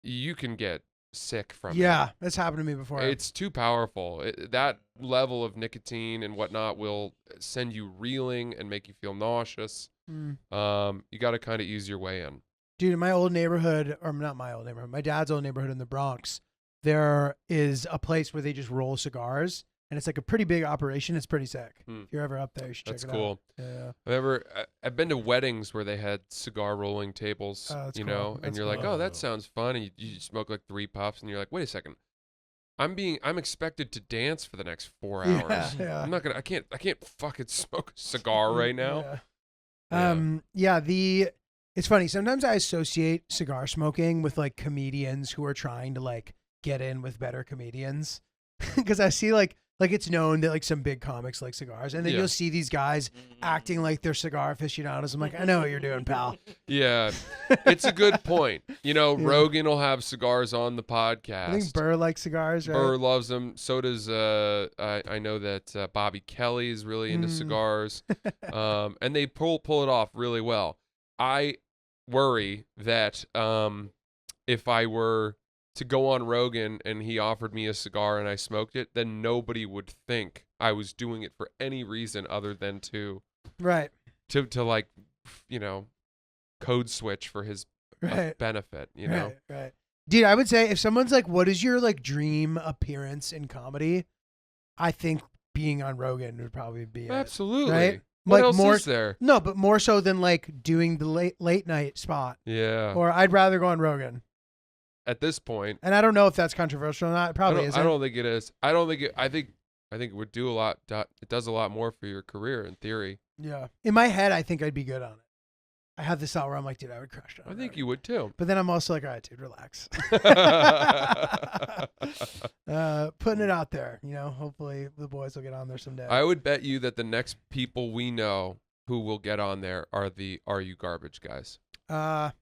you can get sick from it. Yeah, that's happened to me before. It's too powerful. That level of nicotine and whatnot will send you reeling and make you feel nauseous. You got to kind of ease your way in. Dude, in my old neighborhood, or not my old neighborhood, my dad's old neighborhood in the Bronx, there is a place where they just roll cigars, and it's like a pretty big operation. It's pretty sick. If you're ever up there, you should check it out. That's cool. Yeah. I've been to weddings where they had cigar rolling tables, That's cool. and That's you're like, cool. oh, that sounds fun. And you smoke like 3 puffs, and you're like, wait a second. I'm expected to dance for the next 4 hours. Yeah. I can't fucking smoke a cigar right now. Yeah. It's funny. Sometimes I associate cigar smoking with comedians who are trying to get in with better comedians, because I see it's known that some big comics like cigars, and then you'll see these guys acting like they're cigar aficionados. I'm like, I know what you're doing, pal. Yeah, it's a good point. Rogan will have cigars on the podcast. I think Burr likes cigars, right? Burr loves them. So does I know that Bobby Kelly is really into cigars, and they pull it off really well. I worry that if I were to go on Rogan and he offered me a cigar and I smoked it, then nobody would think I was doing it for any reason other than to code switch for his benefit, Right. Dude, I would say if someone's like, what is your dream appearance in comedy? I think being on Rogan would probably be it. Absolutely. Right? What else is there? No, but more so than doing the late night spot. Yeah. Or I'd rather go on Rogan. At this point. And I don't know if that's controversial or not. It probably isn't. I don't think it is. I I think it would do a lot. It does a lot more for your career in theory. Yeah. In my head, I think I'd be good on it. I have this thought where I'm like, dude, I would crush on it. I think you would too. But then I'm also like, all right, dude, relax. Putting it out there, hopefully the boys will get on there someday. I would bet you that the next people we know who will get on there are the Are You Garbage guys. I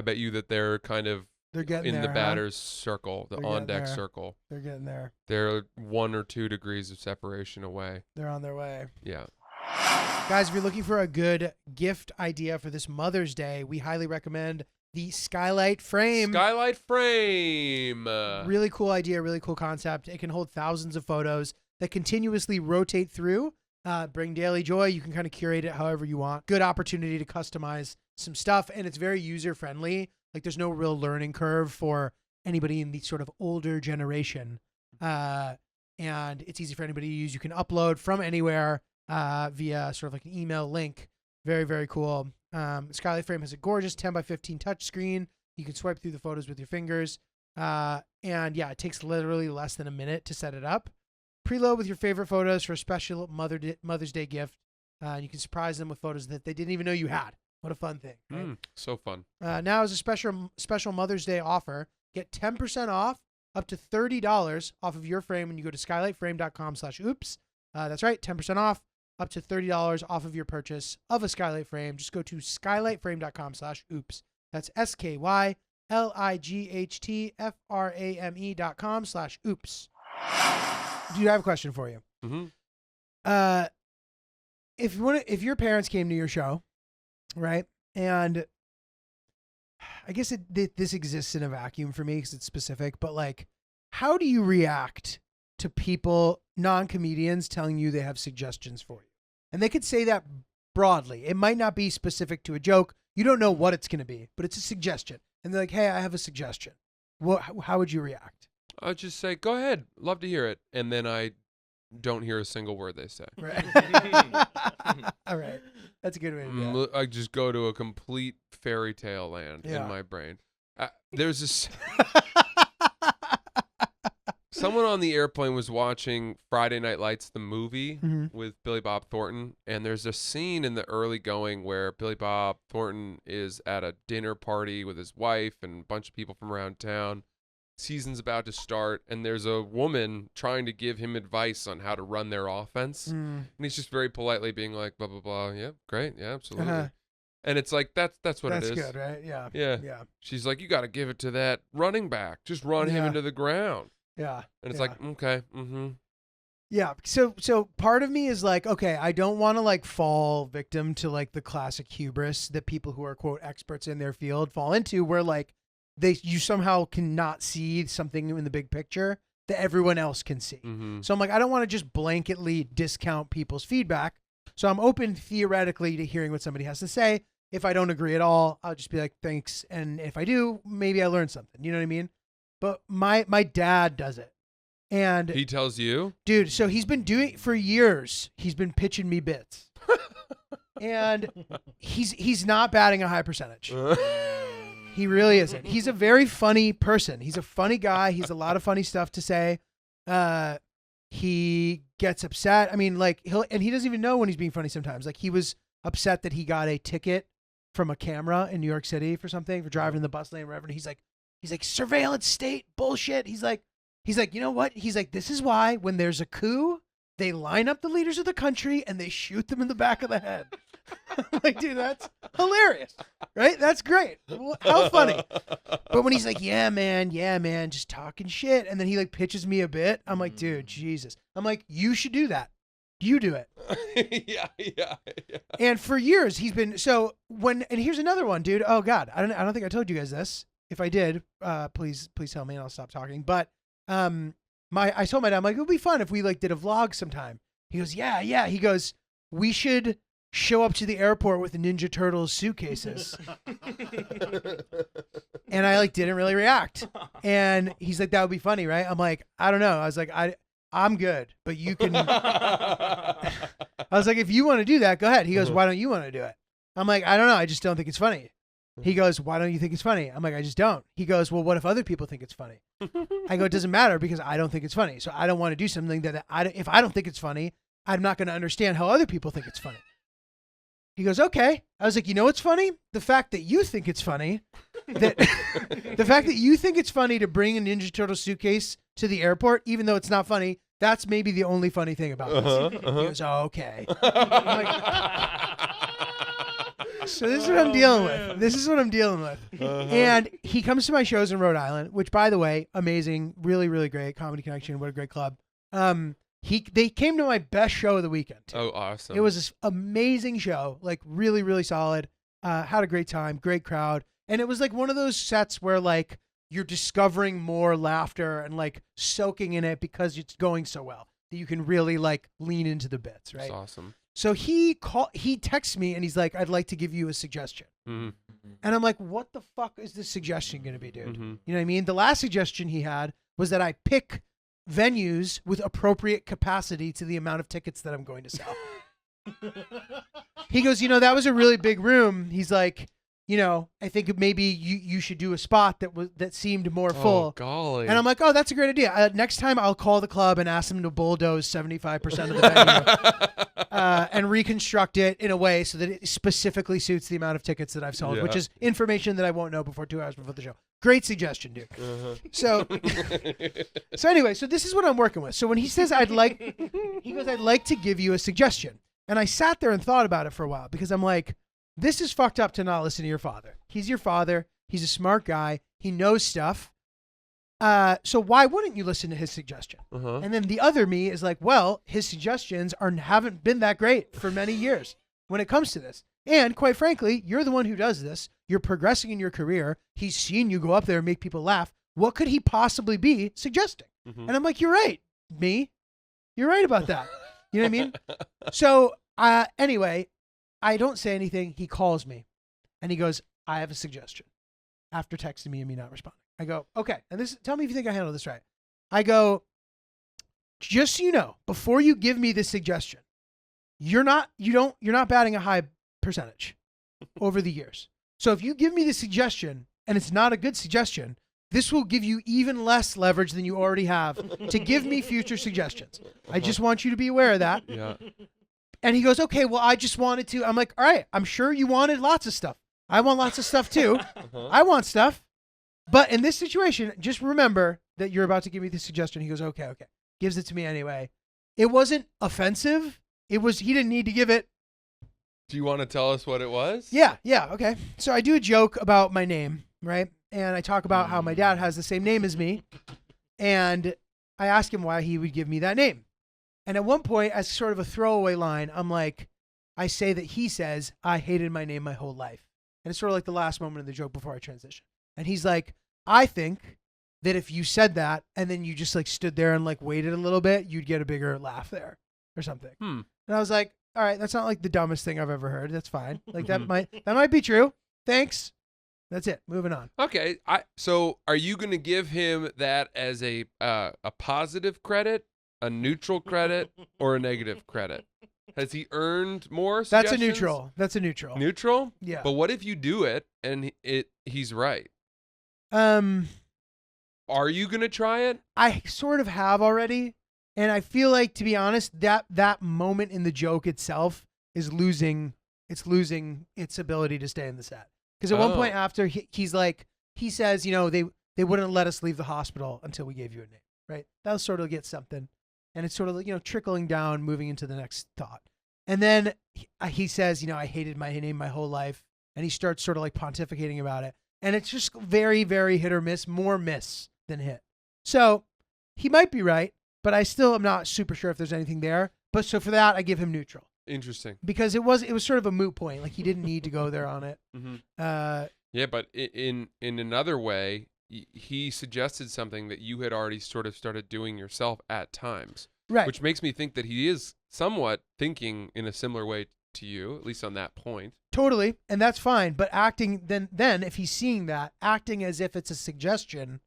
bet you that they're kind of they're getting in there, the batter's circle, the They're on-deck getting there. circle. They're getting there. They're 1 or 2 degrees of separation away. They're on their way. Yeah. Guys, if you're looking for a good gift idea for this Mother's Day, we highly recommend the Skylight Frame. Skylight frame. Really cool idea, really cool concept. It can hold thousands of photos that continuously rotate through, bring daily joy. You can kind of curate it however you want. Good opportunity to customize some stuff, and it's very user-friendly. Like, there's no real learning curve for anybody in the sort of older generation. And it's easy for anybody to use. You can upload from anywhere via sort of like an email link. Very, very cool. Skylight Frame has a gorgeous 10 by 15 touchscreen. You can swipe through the photos with your fingers. And yeah, it takes literally less than a minute to set it up. Preload with your favorite photos for a special Mother's Day gift. You can surprise them with photos that they didn't even know you had. What a fun thing. Right? So fun. Now is a special Mother's Day offer. Get 10% off, up to $30 off of your frame when you go to skylightframe.com/oops. That's right, 10% off, up to $30 off of your purchase of a Skylight Frame. Just go to skylightframe.com/oops. That's skylightframe.com/oops. Dude, I have a question for you. Mm-hmm. If your parents came to your show, right, and I guess this exists in a vacuum for me because it's specific, but like, how do you react to people, non-comedians, telling you they have suggestions for you? And they could say that broadly. It might not be specific to a joke. You don't know what it's going to be, but it's a suggestion. And they're like, hey, I have a suggestion. How would you react? I'll just say, go ahead. Love to hear it. And then I don't hear a single word they say. Right. All right. That's a good way to do it. I just go to a complete fairy tale land in my brain. There's this... Someone on the airplane was watching Friday Night Lights, the movie, with Billy Bob Thornton, and there's a scene in the early going where Billy Bob Thornton is at a dinner party with his wife and a bunch of people from around town. Season's about to start, and there's a woman trying to give him advice on how to run their offense, and he's just very politely being like, blah, blah, blah, yeah, great, yeah, absolutely. And it's like, that's what it is. That's good, right? Yeah. Yeah. She's like, you got to give it to that running back. Just run him into the ground. Yeah. And it's like, okay. Yeah. So part of me is like, okay, I don't want to like fall victim to like the classic hubris that people who are quote experts in their field fall into, where like you somehow cannot see something in the big picture that everyone else can see. So I'm like, I don't want to just blanketly discount people's feedback. So I'm open theoretically to hearing what somebody has to say. If I don't agree at all, I'll just be like, thanks. And if I do, maybe I learned something. You know what I mean? But my dad does it. And he tells you? Dude, so he's been doing it for years. He's been pitching me bits. And he's not batting a high percentage. He really isn't. He's a very funny person. He's a funny guy. He's a lot of funny stuff to say. He gets upset. I mean, like he doesn't even know when he's being funny sometimes. Like he was upset that he got a ticket from a camera in New York City for something, for driving in the bus lane or whatever. And he's like, surveillance state bullshit. He's like, you know what? He's like, this is why when there's a coup, they line up the leaders of the country and they shoot them in the back of the head. I'm like, dude, that's hilarious, right? That's great. How funny. But when he's like, yeah, man, just talking shit. And then he like pitches me a bit. I'm like, dude, Jesus. I'm like, you should do that. You do it. Yeah. And for years he's been, and here's another one, dude. Oh God. I don't think I told you guys this. If I did, please tell me and I'll stop talking. But I told my dad, I'm like, it would be fun if we like did a vlog sometime. He goes, yeah. He goes, we should show up to the airport with Ninja Turtles suitcases. And I like didn't really react. And he's like, that would be funny, right? I'm like, I don't know. I was like, I'm good, but you can. I was like, if you want to do that, go ahead. He goes, why don't you want to do it? I'm like, I don't know. I just don't think it's funny. He goes, why don't you think it's funny? I'm like, I just don't. He goes, well, what if other people think it's funny? I go, it doesn't matter because I don't think it's funny. So I don't want to do something that if I don't think it's funny, I'm not going to understand how other people think it's funny. He goes, okay. I was like, you know what's funny? The fact that you think it's funny, the fact that you think it's funny to bring a Ninja Turtle suitcase to the airport, even though it's not funny, that's maybe the only funny thing about this. He goes, oh, okay. I'm like, so this is what I'm dealing with. This is what I'm dealing with. And he comes to my shows in Rhode Island, which, by the way, amazing, really, really great. Comedy Connection, what a great club. They came to my best show of the weekend. Oh, awesome. It was this amazing show, like really, really solid. Had a great time, great crowd. And it was like one of those sets where like you're discovering more laughter and like soaking in it because it's going so well that you can really like lean into the bits, right? That's awesome. So he texts me and he's like, I'd like to give you a suggestion. Mm-hmm. And I'm like, what the fuck is this suggestion going to be, dude? Mm-hmm. You know what I mean? The last suggestion he had was that I pick venues with appropriate capacity to the amount of tickets that I'm going to sell. He goes, that was a really big room. He's like, I think maybe you should do a spot that seemed more full. Oh, golly. And I'm like, oh, that's a great idea. Next time I'll call the club and ask them to bulldoze 75% of the venue and reconstruct it in a way so that it specifically suits the amount of tickets that I've sold, which is information that I won't know before 2 hours before the show. Great suggestion, dude. So anyway, so this is what I'm working with. So when he says I'd like to give you a suggestion. And I sat there and thought about it for a while because I'm like, this is fucked up to not listen to your father. He's your father. He's a smart guy. He knows stuff. So why wouldn't you listen to his suggestion? And then the other me is like, well, his suggestions haven't been that great for many years when it comes to this. And quite frankly, you're the one who does this. You're progressing in your career. He's seen you go up there and make people laugh. What could he possibly be suggesting? And I'm like, you're right, me. You're right about that. You know what I mean? So anyway, I don't say anything. He calls me and he goes, I have a suggestion after texting me and me not responding. I go, okay. And tell me if you think I handled this right. I go, just so you know, before you give me this suggestion, you're not batting a high percentage over the years. So if you give me the suggestion and it's not a good suggestion, this will give you even less leverage than you already have to give me future suggestions. I just want you to be aware of that. Yeah. And he goes, okay, well, I just wanted to. I'm like, all right, I'm sure you wanted lots of stuff. I want lots of stuff too. I want stuff. But in this situation, just remember that you're about to give me the suggestion. He goes, okay. Gives it to me anyway. It wasn't offensive. He didn't need to give it. Do you want to tell us what it was? Yeah, okay. So I do a joke about my name, right? And I talk about how my dad has the same name as me. And I ask him why he would give me that name. And at one point, as sort of a throwaway line, I'm like, I say that he says, I hated my name my whole life. And it's sort of like the last moment of the joke before I transition. And he's like, I think that if you said that and then you just like stood there and like waited a little bit, you'd get a bigger laugh there or something. And I was like, all right, that's not like the dumbest thing I've ever heard. That's fine. Like that might be true. Thanks. That's it. Moving on. Okay. So are you going to give him that as a positive credit, a neutral credit, or a negative credit? Has he earned more That's suggestions? That's a neutral. Neutral? Yeah. But what if you do it and he's right? Are you going to try it? I sort of have already. And I feel like, to be honest, that moment in the joke itself is losing its ability to stay in the set. Because at one point after, he says, they wouldn't let us leave the hospital until we gave you a name, right? That'll sort of get something. And it's sort of, trickling down, moving into the next thought. And then he says, I hated my name my whole life. And he starts sort of like pontificating about it. And it's just very, very hit or miss, more miss than hit. So he might be right, but I still am not super sure if there's anything there. But so for that, I give him neutral. Interesting. Because it was sort of a moot point. Like he didn't need to go there on it. Yeah, but in another way, he suggested something that you had already sort of started doing yourself at times. Right. Which makes me think that he is somewhat thinking in a similar way to you, at least on that point. Totally. And that's fine. But acting, then if he's seeing that, acting as if it's a suggestion.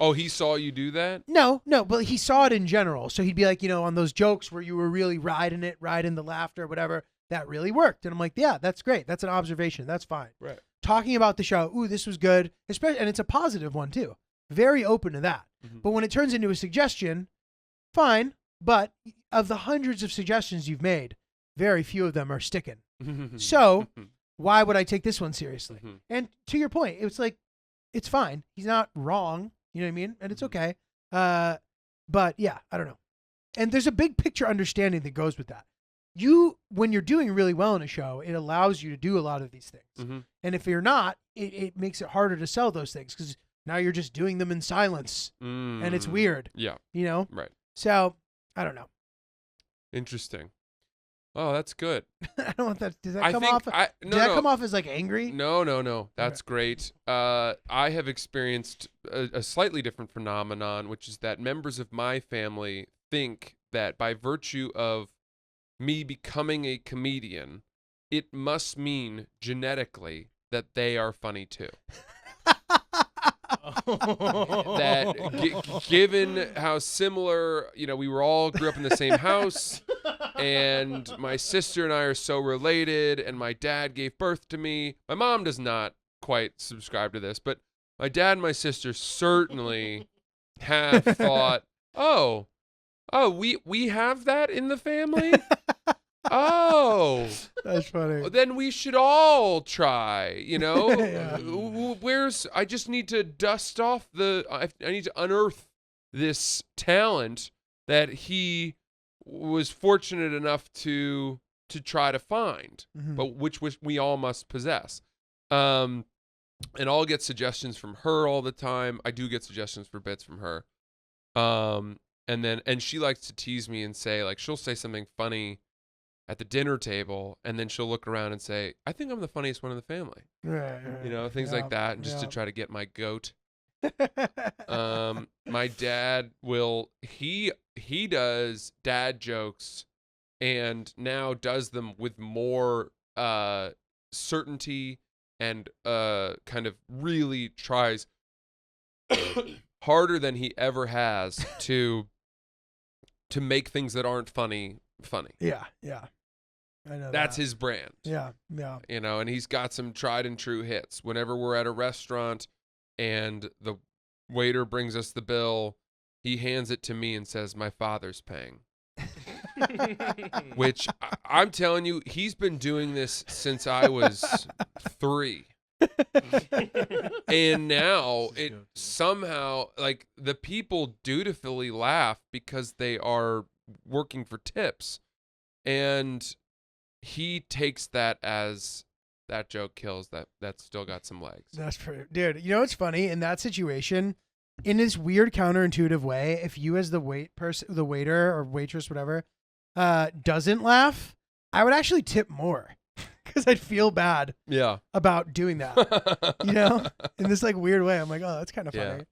Oh, he saw you do that? No, but he saw it in general. So he'd be like, on those jokes where you were really riding the laughter, whatever, that really worked. And I'm like, yeah, that's great. That's an observation. That's fine. Right. talking about the show, ooh, this was good, especially, and it's a positive one too. Very open to that. Mhm. But when it turns into a suggestion, fine. But of the hundreds of suggestions you've made, very few of them are sticking. So why would I take this one seriously? Mhm. And to your point, it's like, it's fine. He's not wrong. You know what I mean? And it's okay. But yeah, I don't know. And there's a big picture understanding that goes with that. When you're doing really well in a show, it allows you to do a lot of these things. Mhm. And if you're not, it makes it harder to sell those things because now you're just doing them in silence and it's weird, Yeah. you know? Right. So I don't know. Interesting. Oh, that's good. I don't want that. Does that I come think off? no, Did that no. come off as like angry? No. That's great. I have experienced a slightly different phenomenon, which is that members of my family think that by virtue of me becoming a comedian, it must mean genetically that they are funny too. That given how similar, we grew up in the same house, and my sister and I are so related, and my dad gave birth to me. My mom does not quite subscribe to this, but my dad and my sister certainly have thought, oh, we have that in the family? Oh, That's funny. then we should all try, Yeah. I just need to dust off I need to unearth this talent that he was fortunate enough to try to find, Mhm. but which we all must possess. And I'll get suggestions from her all the time. I do get suggestions for bits from her. And she likes to tease me and say, like, she'll say something funny at the dinner table, and then she'll look around and say, I think I'm the funniest one in the family. Right. Things like that, and just to try to get my goat. My dad he does dad jokes, and now does them with more certainty, and kind of really tries harder than he ever has to make things that aren't funny. Yeah. I know That's that. his brand. Yeah. And he's got some tried and true hits. Whenever we're at a restaurant and the waiter brings us the bill, he hands it to me and says, "My father's paying." Which I'm telling you, he's been doing this since I was 3. And now it somehow, like, the people dutifully laugh because they are working for tips. And he takes that as that joke kills, that's still got some legs. That's pretty, dude. You know what's funny in that situation? In this weird counterintuitive way, if you as the waiter or waitress, whatever, doesn't laugh, I would actually tip more because I'd feel bad Yeah. about doing that. In this like weird way. I'm like, oh, that's kind of funny.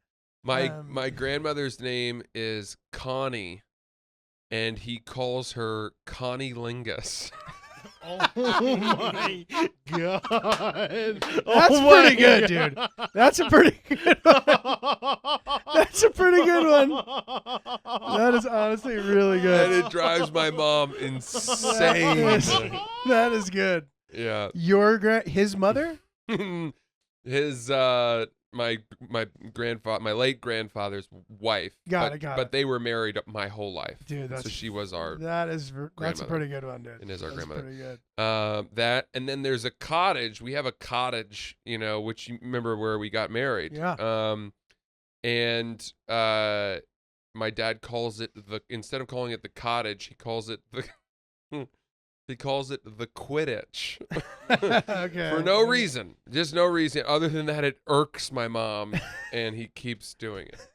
Yeah. My grandmother's name is Connie, and he calls her Connie Lingus. Oh my god. That's pretty good, dude. That's a pretty good one. That's a pretty good one. That is honestly really And good. it drives my mom insane. That is good. Yeah. His mother? His my late grandfather's wife. Got it. But they were married my whole life. Dude, so she was our that's a grandmother. pretty good one, dude. And is our That's grandmother. pretty good. That, and then there's a cottage. We have a cottage, which you remember where we got married. Yeah. And my dad calls it instead of calling it the cottage, he calls it the Quidditch. Okay. For no reason. Just no reason. Other than that, it irks my mom, and he keeps doing it.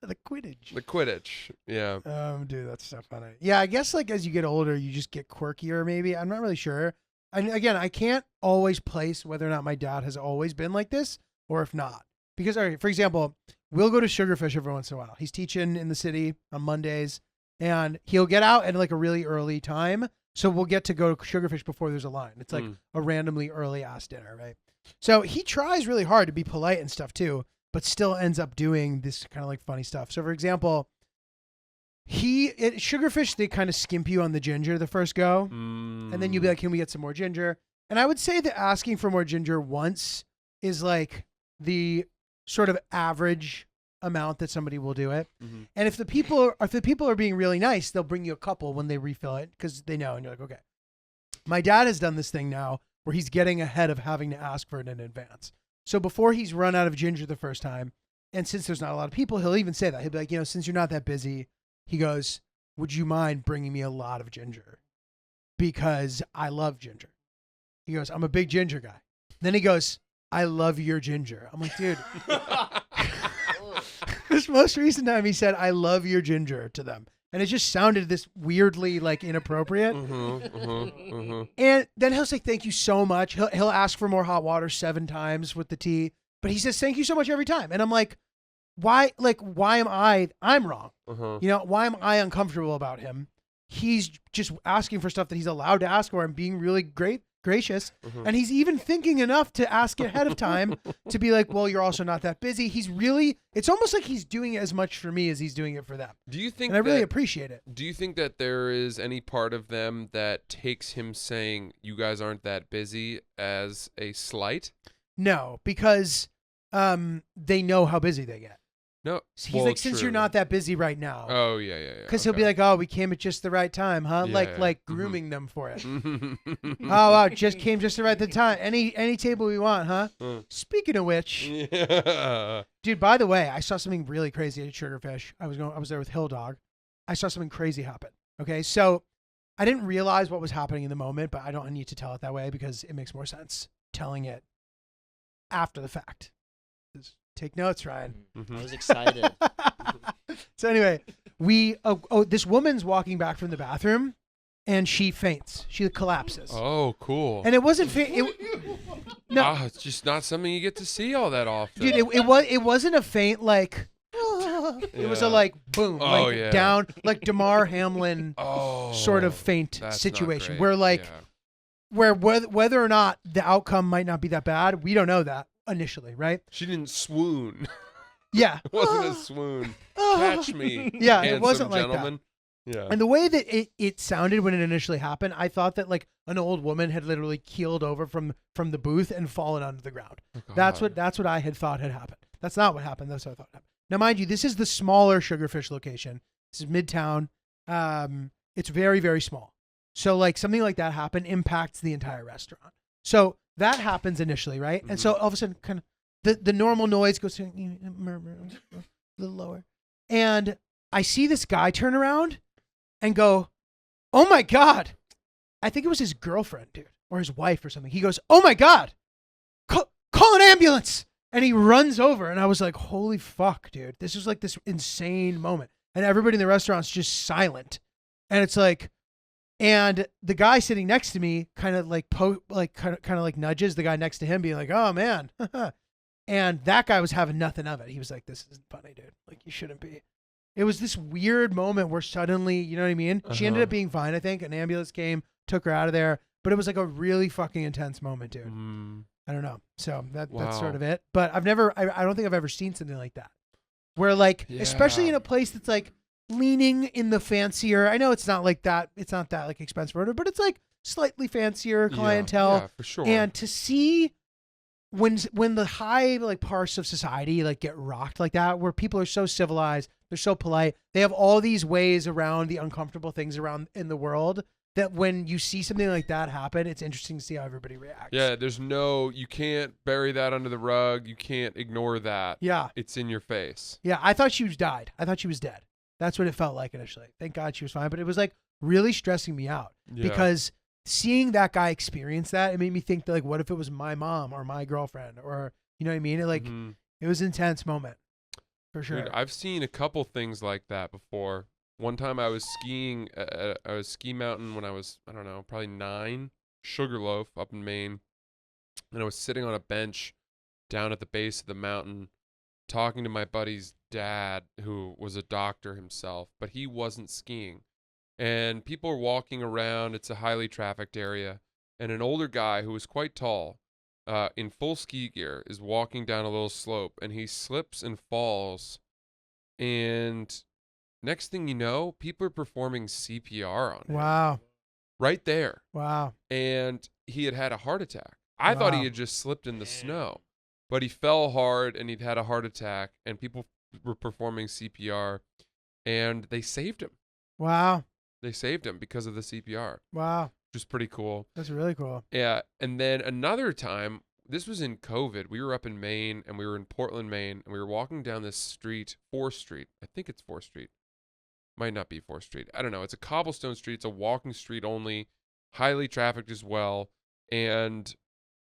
The Quidditch. The Quidditch. Yeah. Dude, that's so funny. Yeah, I guess like as you get older, you just get quirkier. Maybe I'm not really sure. And again, I can't always place whether or not my dad has always been like this or if not. Because, all right, for example, we'll go to Sugarfish every once in a while. He's teaching in the city on Mondays, and he'll get out at like a really early time. So we'll get to go to Sugarfish before there's a line. It's like a randomly early ass dinner, right? So he tries really hard to be polite and stuff too, but still ends up doing this kind of like funny stuff. So for example, at Sugarfish, they kind of skimp you on the ginger the first go. And then you'll be like, can we get some more ginger? And I would say that asking for more ginger once is like the sort of average amount that somebody will do it. Mhm. And if the people are being really nice, they'll bring you a couple when they refill it because they know, and you're like, okay. My dad has done this thing now where he's getting ahead of having to ask for it in advance. So before he's run out of ginger the first time, and since there's not a lot of people, he'll even say that. He'll be like, since you're not that busy, he goes, would you mind bringing me a lot of ginger? Because I love ginger. He goes, I'm a big ginger guy. Then he goes, I love your ginger. I'm like, dude. This most recent time he said, I love your ginger to them. And it just sounded this weirdly like inappropriate. And then he'll say, thank you so much. He'll ask for more hot water 7 times with the tea, but he says, thank you so much every time. And I'm like, why am I'm wrong? Why am I uncomfortable about him? He's just asking for stuff that he's allowed to ask for and being really gracious. And he's even thinking enough to ask ahead of time to be like, well, you're also not that busy. It's almost like he's doing it as much for me as he's doing it for them. Do you think and I really appreciate it. Do you think that there is any part of them that takes him saying you guys aren't that busy as a slight? No, because they know how busy they get. No. He's like, since you're not that busy right now. Oh, yeah. Because he'll be like, oh, we came at just the right time, huh? Yeah, like grooming them for it. Oh, wow, just came just the right time. Any table we want, huh? Speaking of which, dude, by the way, I saw something really crazy at Sugarfish. I was there with Hill Dog. I saw something crazy happen. Okay, so I didn't realize what was happening in the moment, but I don't need to tell it that way because it makes more sense telling it after the fact. Take notes, Ryan. I was excited. So anyway, this woman's walking back from the bathroom, and she faints. She collapses. Oh, cool. And it wasn't no, it's just not something you get to see all that often. dude. It wasn't a faint like. It was a like boom, down like Damar Hamlin sort of faint situation where whether or not the outcome might not be that bad, we don't know that initially, right? She didn't swoon. Yeah. It wasn't a swoon. Catch me. Yeah, it wasn't like gentleman. That. Yeah. And the way that it sounded when it initially happened, I thought that like an old woman had literally keeled over from the booth and fallen onto the ground. Oh, That's what I had thought had happened. That's not what happened. That's what I thought happened. Now, mind you, this is the smaller Sugarfish location. This is Midtown. It's very, very small. So like something like that happen impacts the entire restaurant. So that happens initially, right? Mm-hmm. And so all of a sudden, kind of the normal noise goes to a little lower, and I see this guy turn around and go, "Oh my God!" I think it was his girlfriend, dude, or his wife or something. He goes, "Oh my God, call an ambulance!" And he runs over, and I was like, "Holy fuck, dude! This is like this insane moment." And everybody in the restaurant's just silent, and it's like. And the guy sitting next to me kind of like kind of like nudges the guy next to him, being like, "Oh man," and that guy was having nothing of it. He was like, "This isn't funny, dude. Like you shouldn't be." It was this weird moment where suddenly, you know what I mean? She ended up being fine. I think an ambulance came, took her out of there, but it was like a really fucking intense moment, dude. I don't know. So that's sort of it. But I don't think I've ever seen something like that, where like, especially in a place that's like. Leaning in the fancier, I know it's not like that. It's not that like expensive order, but it's like slightly fancier clientele. Yeah, for sure. And to see when the high like parts of society like get rocked like that, where people are so civilized, they're so polite, they have all these ways around the uncomfortable things around in the world. That when you see something like that happen, it's interesting to see how everybody reacts. Yeah, you can't bury that under the rug. You can't ignore that. Yeah, it's in your face. Yeah, I thought she was died. I thought she was dead. That's what it felt like initially. Thank God she was fine. But it was like really stressing me out because seeing that guy experience that, it made me think that like, what if it was my mom or my girlfriend or, you know what I mean? It was an intense moment for sure. Dude, I've seen a couple things like that before. One time I was skiing at a ski mountain when I was, I don't know, probably 9, Sugarloaf up in Maine. And I was sitting on a bench down at the base of the mountain talking to my buddy's dad, who was a doctor himself, but he wasn't skiing. And people were walking around. It's a highly trafficked area. And an older guy who was quite tall, in full ski gear, is walking down a little slope, and he slips and falls. And next thing you know, people are performing CPR on him. Wow. right there. Wow. And he had a heart attack. I thought Wow. he had just slipped in the snow, but he fell hard and he'd had a heart attack, and people were performing CPR, and they saved him. Wow. They saved him because of the CPR, Wow. which is pretty cool. That's really cool. Yeah. And then another time, this was in COVID. We were up in Maine, and we were in Portland, Maine, and we were walking down this street, 4th Street. I think it's 4th Street. Might not be 4th Street. I don't know. It's a cobblestone street. It's a walking street only, highly trafficked as well. And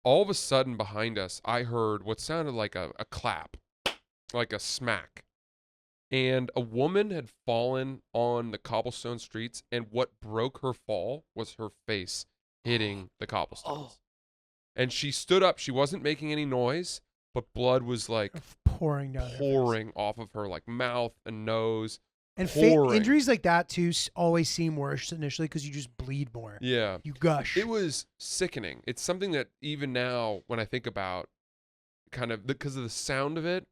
all of a sudden behind us, I heard what sounded like a clap, like a smack. And a woman had fallen on the cobblestone streets, and what broke her fall was her face hitting the cobblestones. And she stood up. She wasn't making any noise, but blood was like Pouring down. their face. pouring off of her, like mouth and nose. And pouring. injuries like that too always seem worse initially because you just bleed more. Yeah. You gush. It was sickening. It's something that even now, when I think about, kind of because of the sound of it,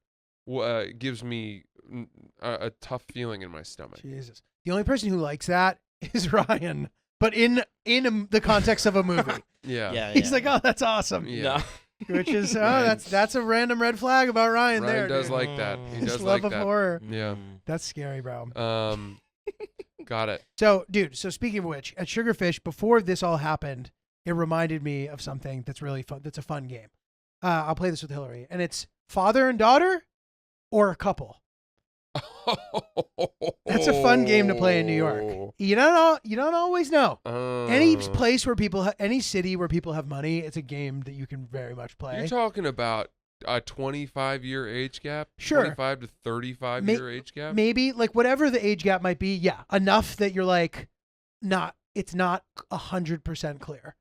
gives me a tough feeling in my stomach. Jesus. The only person who likes that is Ryan, but in the context of a movie. Yeah. He's like, oh, that's awesome. Yeah. Which is, Ryan- that's a random red flag about Ryan, Ryan there. does dude. like that. He His does love like of that. horror. Yeah. That's scary, bro. Got it. So, dude, speaking of which, at Sugarfish, before this all happened, it reminded me of something that's really fun. That's a fun game. I'll play this with Hillary, and it's father and daughter or a couple. That's a fun game to play in New York. You don't always know. Any place where any city where people have money, it's a game that you can very much play. You're talking about a 25-year age gap? Sure. 25 to 35-year age gap? Maybe like whatever the age gap might be. Yeah, enough that you're like, it's not 100% clear.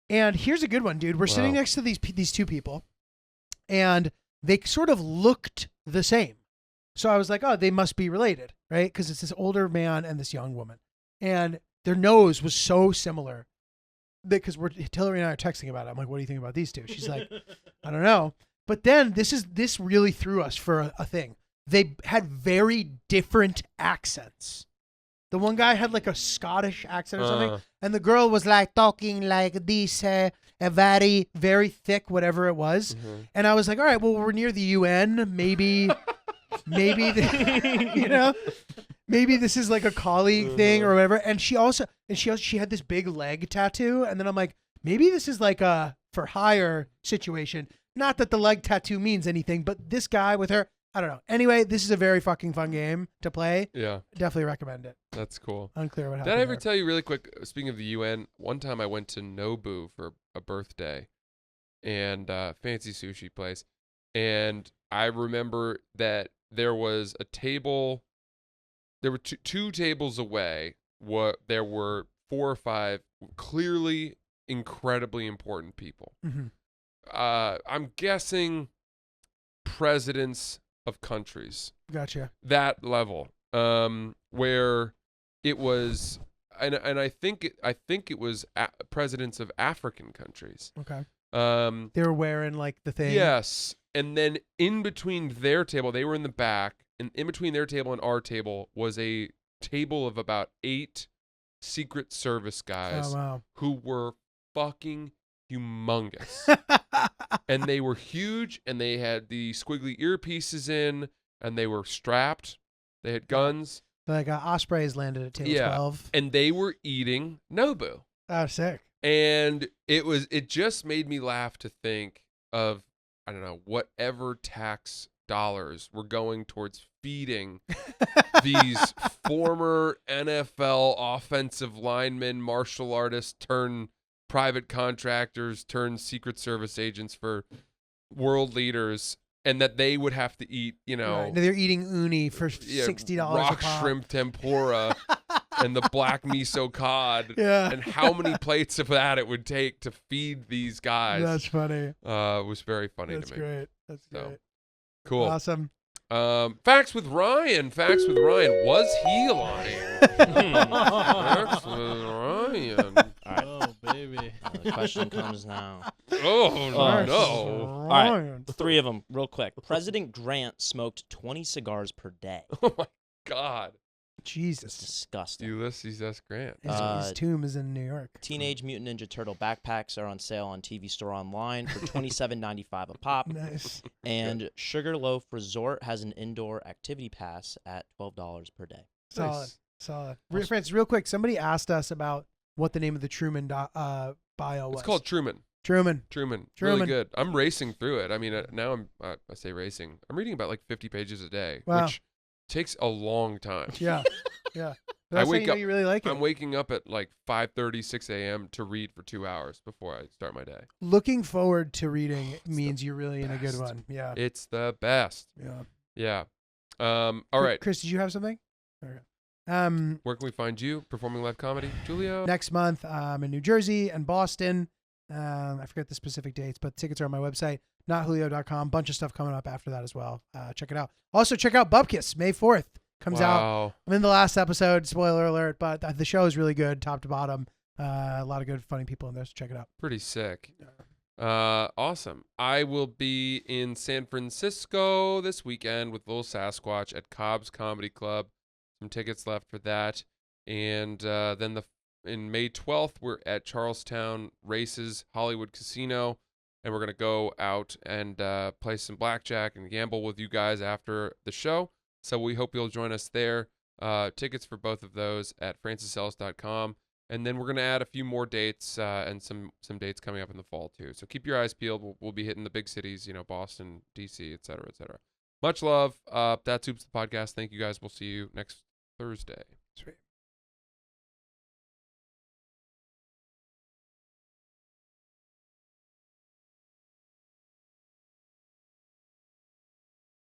And here's a good one, dude. We're sitting next to these two people, and they sort of looked the same. So I was like, oh, they must be related, right? Because it's this older man and this young woman, and their nose was so similar. Because Hillary and I are texting about it. I'm like, what do you think about these two? She's like, I don't know. But then this really threw us for a thing. They had very different accents. The one guy had like a Scottish accent or something, and the girl was like talking like this, a very, very thick, whatever it was. Mm-hmm. And I was like, all right, well, we're near the UN. Maybe, maybe this is like a colleague thing or whatever. And she had this big leg tattoo. And then I'm like, maybe this is like a for hire situation. Not that the leg tattoo means anything, but this guy with her, I don't know. Anyway, this is a very fucking fun game to play. Yeah. Definitely recommend it. That's cool. Unclear what Did happened I ever there. tell you really quick, speaking of the UN, one time I went to Nobu for a birthday and fancy sushi place. And I remember that there was a table, there were two tables away. There were 4 or 5 clearly incredibly important people. Mhm. I'm guessing presidents of countries. Gotcha. That level, where it was, and I think it was presidents of African countries. Okay. Um, They were wearing like the thing. yes, and then in between their table, they were in the back, and in between their table and our table was a table of about 8 Secret Service guys Oh, wow. who were fucking humongous. And they were huge, and they had the squiggly earpieces in, and they were strapped. They had guns, Like Ospreys landed at table 12. and they were eating Nobu. Oh, sick. And it just made me laugh to think of, I don't know, whatever tax dollars were going towards feeding these former NFL offensive linemen, martial artists, turn private contractors, turn Secret Service agents for world leaders, and that they would have to eat, Right. They're eating uni for $60 rock a pop. shrimp tempura and the black miso cod, Yeah. and how many plates of that it would take to feed these guys. That's funny. Was very funny That's to me. great. That's So, great. Cool. Awesome. Facts with Ryan. Was he lying? Facts with Ryan. Oh, baby. The question comes now. Oh, Facts no. with All right. Ryan. 3 of them, real quick. President Grant smoked 20 cigars per day. Oh, my God. It's Jesus. disgusting. Ulysses S. Grant. His tomb is in New York. Teenage Mutant Ninja Turtle backpacks are on sale on TV Store Online for $27.95 a pop. Nice. And Sugarloaf Resort has an indoor activity pass at $12 per day. Solid. Nice. Solid. Francis, real quick, somebody asked us about what the name of the Truman bio was. It's called Truman. Truman. Really Truman. good. I'm racing through it. I mean, now I say racing. I'm reading about like 50 pages a day, Wow. which takes a long time. Yeah. Yeah. I That's how wake you know up- you really like it. I'm waking up at like 5:30, 6 a.m. to read for 2 hours before I start my day. Looking forward to reading It's means you're really in a good best. one. Yeah. It's the best. Yeah. Yeah. All right. Chris, did you have something? Okay. Where can we find you performing live comedy, Julio? Next month, I'm in New Jersey and Boston. I forget the specific dates, but tickets are on my website, notjulio.com. Bunch of stuff coming up after that as well. Check it out. Also, check out Bupkis, May 4th. Comes out. Wow. I'm in the last episode, spoiler alert, but the show is really good, top to bottom. A lot of good, funny people in there, so check it out. Pretty sick. Awesome. I will be in San Francisco this weekend with Lil Sasquatch at Cobb's Comedy Club. Some tickets left for that. And then in May 12th, we're at Charlestown Races Hollywood Casino. And we're going to go out and play some blackjack and gamble with you guys after the show. So we hope you'll join us there. Tickets for both of those at francisellis.com. And then we're going to add a few more dates and some dates coming up in the fall, too. So keep your eyes peeled. We'll be hitting the big cities, Boston, D.C., et cetera, et cetera. Much love. That's Oops the Podcast. Thank you, guys. We'll see you next Thursday. Sweet.